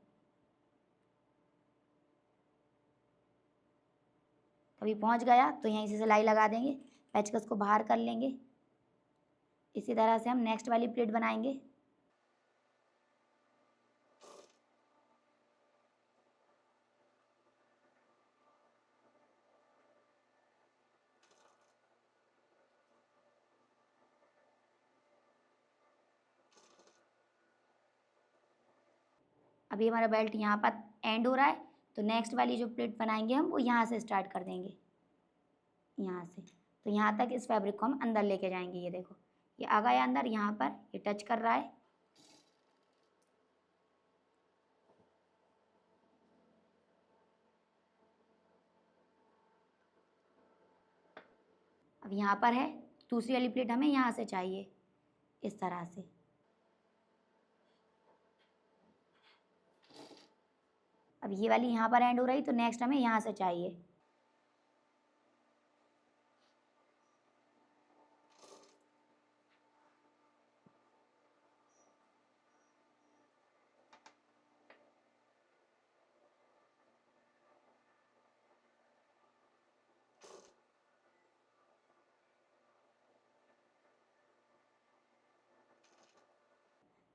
कभी पहुँच गया तो यहीं से सिलाई लगा देंगे, पेचकस को बाहर कर लेंगे। इसी तरह से हम नेक्स्ट वाली प्लेट बनाएंगे। अभी हमारा बेल्ट यहाँ पर एंड हो रहा है, तो नेक्स्ट वाली जो प्लेट बनाएंगे हम वो यहाँ से स्टार्ट कर देंगे, यहाँ से। तो यहाँ तक इस फैब्रिक को हम अंदर लेके जाएंगे। ये देखो ये आ गया अंदर, यहाँ पर ये टच कर रहा है। अब यहाँ पर है, दूसरी वाली प्लेट हमें यहाँ से चाहिए इस तरह से। अब ये वाली यहाँ पर एंड हो रही, तो नेक्स्ट हमें यहाँ से चाहिए।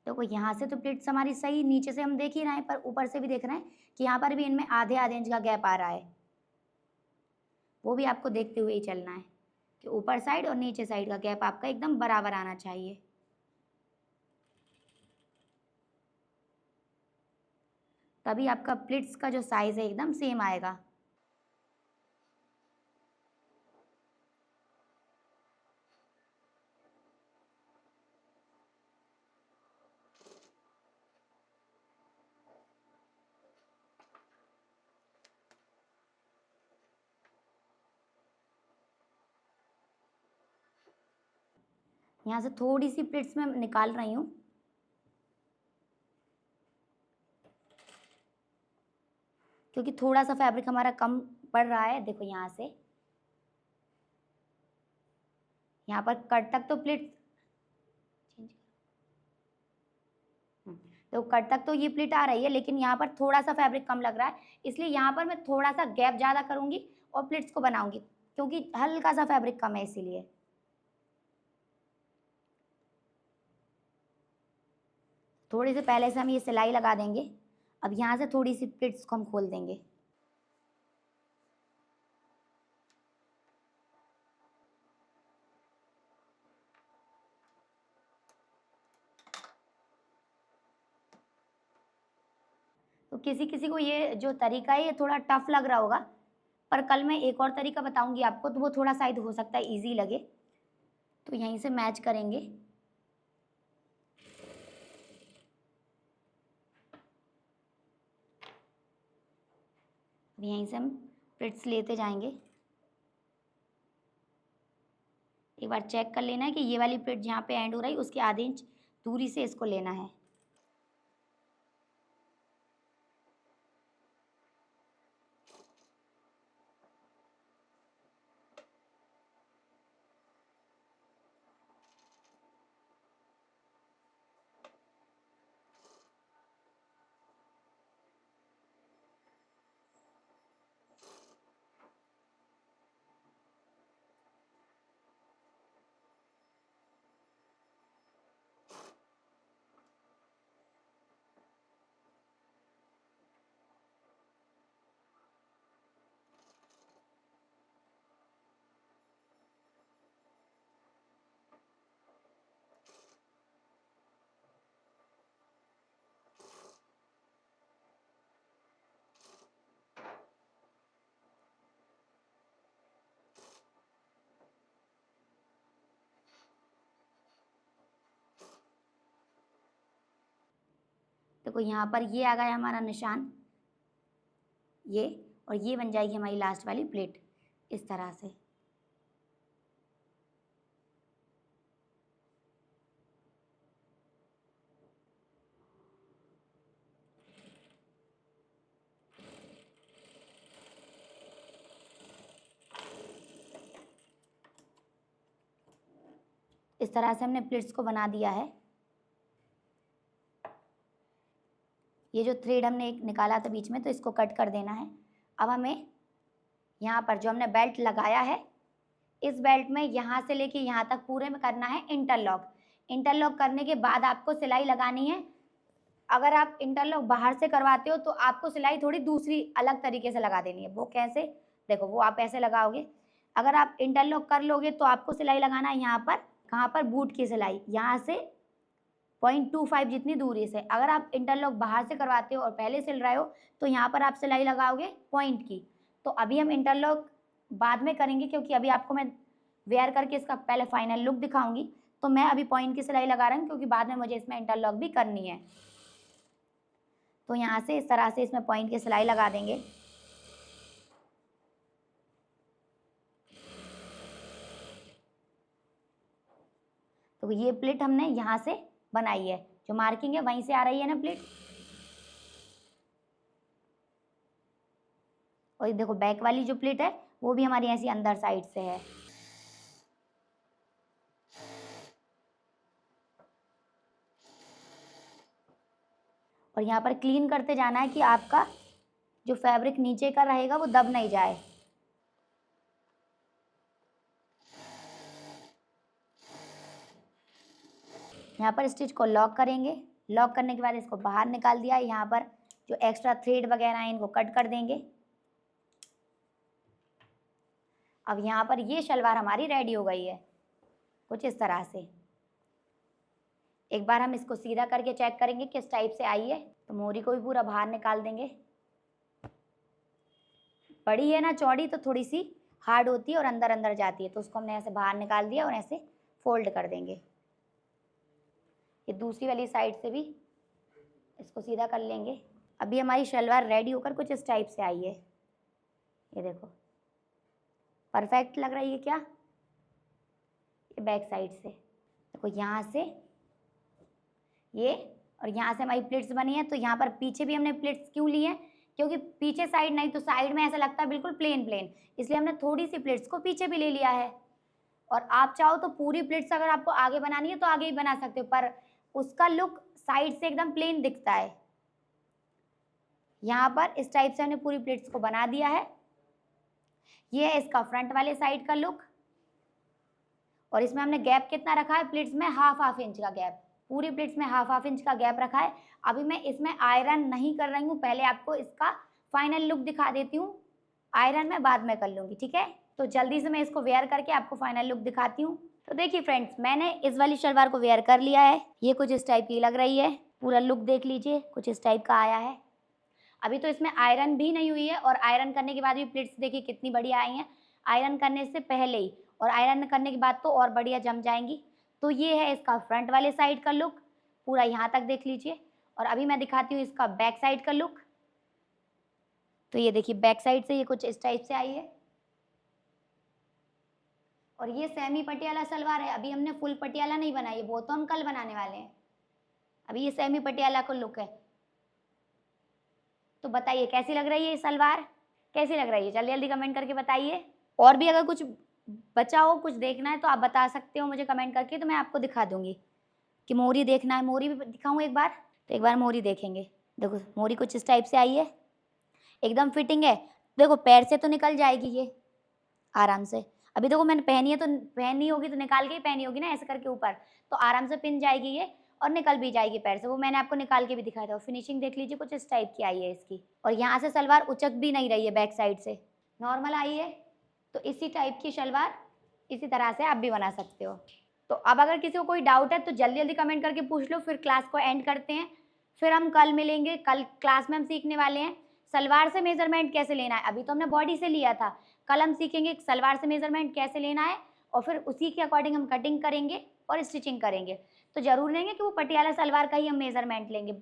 देखो यहाँ से तो प्लेट्स हमारी सही नीचे से हम देख ही रहे हैं, पर ऊपर से भी देख रहे हैं कि यहाँ पर भी इनमें आधे आधे इंच का गैप आ रहा है। वो भी आपको देखते हुए ही चलना है कि ऊपर साइड और नीचे साइड का गैप आपका एकदम बराबर आना चाहिए। तभी आपका प्लेट्स का जो साइज़ है एकदम सेम आएगा। यहाँ से थोड़ी सी प्लेट्स में निकाल रही हूँ, क्योंकि थोड़ा सा फैब्रिक हमारा कम पड़ रहा है। देखो यहाँ से यहाँ पर कट तक तो प्लेट तो कट तक तो ये प्लेट आ रही है, लेकिन यहाँ पर थोड़ा सा फैब्रिक कम लग रहा है, इसलिए यहाँ पर मैं थोड़ा सा गैप ज़्यादा करूँगी और प्लेट्स को बनाऊँगी, क्योंकि हल्का सा फैब्रिक कम है इसीलिए। थोड़ी से पहले से हम ये सिलाई लगा देंगे। अब यहाँ से थोड़ी सी प्लेट्स को हम खोल देंगे। तो किसी किसी को ये जो तरीका है ये थोड़ा टफ लग रहा होगा, पर कल मैं एक और तरीका बताऊंगी आपको, तो वो थोड़ा शायद हो सकता है इजी लगे। तो यहीं से मैच करेंगे। अब यहीं से हम प्लेट्स लेते जाएंगे। एक बार चेक कर लेना है कि ये वाली प्लेट जहाँ पे एंड हो रही है उसके आधे इंच दूरी से इसको लेना है। देखो यहाँ पर ये आ गया हमारा निशान, ये, और ये बन जाएगी हमारी लास्ट वाली प्लेट इस तरह से। इस तरह से हमने प्लिट्स को बना दिया है। ये जो थ्रेड हमने एक निकाला था बीच में, तो इसको कट कर देना है। अब हमें यहाँ पर जो हमने बेल्ट लगाया है, इस बेल्ट में यहाँ से लेके यहाँ तक पूरे में करना है इंटरलॉक। इंटरलॉक करने के बाद आपको सिलाई लगानी है। अगर आप इंटरलॉक बाहर से करवाते हो तो आपको सिलाई थोड़ी दूसरी अलग तरीके से लगा देनी है। वो कैसे, देखो, वो आप ऐसे लगाओगे। अगर आप इंटरलॉक कर लोगे तो आपको सिलाई लगाना है यहाँ पर, कहाँ पर, बूट की सिलाई, यहाँ से 0.25 जितनी दूरी से। अगर आप इंटरलॉक बाहर से करवाते हो और पहले सिल रहे हो तो यहाँ पर आप सिलाई लगाओगे पॉइंट की। तो अभी हम इंटरलॉक बाद में करेंगे, क्योंकि अभी आपको मैं वेयर करके इसका पहले फाइनल लुक दिखाऊंगी। तो मैं अभी पॉइंट की सिलाई लगा रही हूँ, क्योंकि बाद में मुझे इसमें इंटरलॉक भी करनी है। तो यहाँ से इस तरह से इसमें पॉइंट की सिलाई लगा देंगे। तो ये प्लिट हमने यहाँ से बनाई है, जो मार्किंग है वहीं से आ रही है ना प्लिट। और देखो बैक वाली जो प्लिट है वो भी हमारी ऐसी अंदर साइड से है। और यहाँ पर क्लीन करते जाना है कि आपका जो फैब्रिक नीचे का रहेगा वो दब नहीं जाए। यहाँ पर स्टिच को लॉक करेंगे। लॉक करने के बाद इसको बाहर निकाल दिया। यहाँ पर जो एक्स्ट्रा थ्रेड वगैरह हैं इनको कट कर देंगे। अब यहाँ पर ये शलवार हमारी रेडी हो गई है कुछ इस तरह से। एक बार हम इसको सीधा करके चेक करेंगे किस टाइप से आई है। तो मोरी को भी पूरा बाहर निकाल देंगे। बड़ी है ना चौड़ी, तो थोड़ी सी हार्ड होती है और अंदर अंदर जाती है, तो उसको हमने ऐसे बाहर निकाल दिया और ऐसे फोल्ड कर देंगे। ये दूसरी वाली साइड से भी इसको सीधा कर लेंगे। अभी हमारी शलवार रेडी होकर कुछ इस टाइप से आई है। ये देखो परफेक्ट लग रही है क्या। ये बैक साइड से देखो, यहाँ से ये और यहाँ से हमारी प्लेट्स बनी है। तो यहाँ पर पीछे भी हमने प्लेट्स क्यों ली है, क्योंकि पीछे साइड नहीं तो साइड में ऐसा लगता है बिल्कुल प्लेन प्लेन, इसलिए हमने थोड़ी सी प्लेट्स को पीछे भी ले लिया है। और आप चाहो तो पूरी प्लेट्स अगर आपको आगे बनानी है तो आगे ही बना सकते हो, पर उसका लुक साइड से एकदम प्लेन दिखता है। यहाँ पर इस टाइप से हमने पूरी प्लेट्स को बना दिया है। ये है इसका फ्रंट वाले साइड का लुक। और इसमें हमने गैप कितना रखा है प्लेट्स में, हाफ इंच का गैप। पूरी प्लेट्स में हाफ इंच का गैप रखा है। अभी मैं इसमें आयरन नहीं कर रही हूँ, पहले आपको इसका फाइनल लुक दिखा देती हूँ। आयरन मैं बाद में कर लूँगी, ठीक है। तो जल्दी से मैं इसको वेयर करके आपको फाइनल लुक दिखाती हूँ। तो देखिए फ्रेंड्स, मैंने इस वाली शलवार को वेयर कर लिया है। ये कुछ इस टाइप की लग रही है। पूरा लुक देख लीजिए, कुछ इस टाइप का आया है। अभी तो इसमें आयरन भी नहीं हुई है, और आयरन करने के बाद भी प्लेट्स देखिए कितनी बढ़िया आई हैं, आयरन करने से पहले ही। और आयरन करने के बाद तो और बढ़िया जम जाएंगी। तो ये है इसका फ्रंट वाले साइड का लुक, पूरा यहाँ तक देख लीजिए। और अभी मैं दिखाती हूँ इसका बैक साइड का लुक। तो ये देखिए बैक साइड से ये कुछ इस टाइप से आई है। और ये सेमी पटियाला सलवार है, अभी हमने फुल पटियाला नहीं बनाई है, वो तो हम कल बनाने वाले हैं। अभी ये सेमी पटियाला का लुक है। तो बताइए कैसी लग रही है ये सलवार, कैसी लग रही है, जल्दी जल्दी कमेंट करके बताइए। और भी अगर कुछ बचा हो, कुछ देखना है तो आप बता सकते हो मुझे कमेंट करके, तो मैं आपको दिखा दूंगी। कि मोरी देखना है, मोरी भी दिखाऊँ एक बार। तो एक बार मोरी देखेंगे। देखो मोरी कुछ इस टाइप से आई है, एकदम फिटिंग है। देखो पैर से तो निकल जाएगी ये आराम से। अभी देखो मैंने पहनी है, तो पहनी होगी तो निकाल के ही पहनी होगी ना, ऐसे करके ऊपर, तो आराम से पिन जाएगी ये और निकल भी जाएगी पैर से। वो मैंने आपको निकाल के भी दिखाया था। और फिनिशिंग देख लीजिए कुछ इस टाइप की आई है इसकी। और यहाँ से सलवार उचक भी नहीं रही है, बैक साइड से नॉर्मल आई है। तो इसी टाइप की सलवार इसी तरह से आप भी बना सकते हो। तो अब अगर किसी को कोई डाउट है तो जल्दी जल्दी कमेंट करके पूछ लो, फिर क्लास को एंड करते हैं। फिर हम कल मिलेंगे। कल क्लास में हम सीखने वाले हैं सलवार से मेजरमेंट कैसे लेना है। अभी तो हमने बॉडी से लिया था, कल हम सीखेंगे सलवार से मेजरमेंट कैसे लेना है, और फिर उसी के अकॉर्डिंग हम कटिंग करेंगे और स्टिचिंग करेंगे। तो जरूर लेंगे कि वो पटियाला सलवार का ही हम मेजरमेंट लेंगे।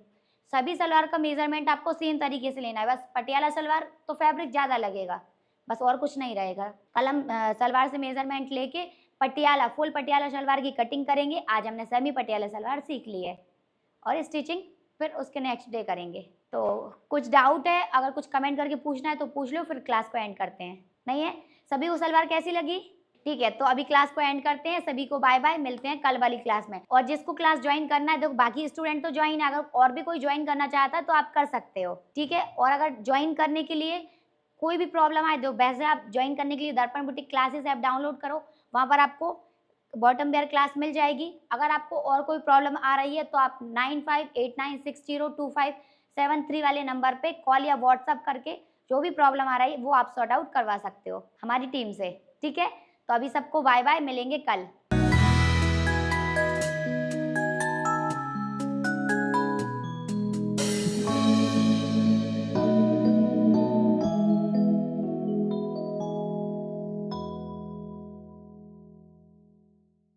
सभी सलवार का मेजरमेंट आपको सेम तरीके से लेना है, बस पटियाला सलवार तो फैब्रिक ज़्यादा लगेगा, बस और कुछ नहीं रहेगा। कल हम सलवार से मेजरमेंट लेके पटियाला, फुल पटियाला सलवार की कटिंग करेंगे। आज हमने सेमी पटियाला सलवार सीख ली है, और स्टिचिंग फिर उसके नेक्स्ट डे करेंगे। तो कुछ डाउट है, अगर कुछ कमेंट करके पूछना है तो पूछ लो, फिर क्लास को एंड करते हैं। नहीं है, सभी को सलवार कैसी लगी ठीक है, तो अभी क्लास को एंड करते हैं। सभी को बाय बाय, मिलते हैं कल वाली क्लास में। और जिसको क्लास ज्वाइन करना है, देखो बाकी स्टूडेंट तो ज्वाइन है, अगर और भी कोई ज्वाइन करना चाहता है तो आप कर सकते हो, ठीक है। और अगर ज्वाइन करने के लिए कोई भी प्रॉब्लम आए तो वैसे आप ज्वाइन करने के लिए दर्पण बुटीक क्लासेस ऐप डाउनलोड करो, वहाँ पर आपको बॉटम वेयर क्लास मिल जाएगी। अगर आपको और कोई प्रॉब्लम आ रही है तो आप 9589602573 वाले नंबर पे कॉल या व्हाट्सअप करके जो भी प्रॉब्लम आ रही है वो आप सॉर्ट आउट करवा सकते हो हमारी टीम से, ठीक है। तो अभी सबको बाय बाय, मिलेंगे कल।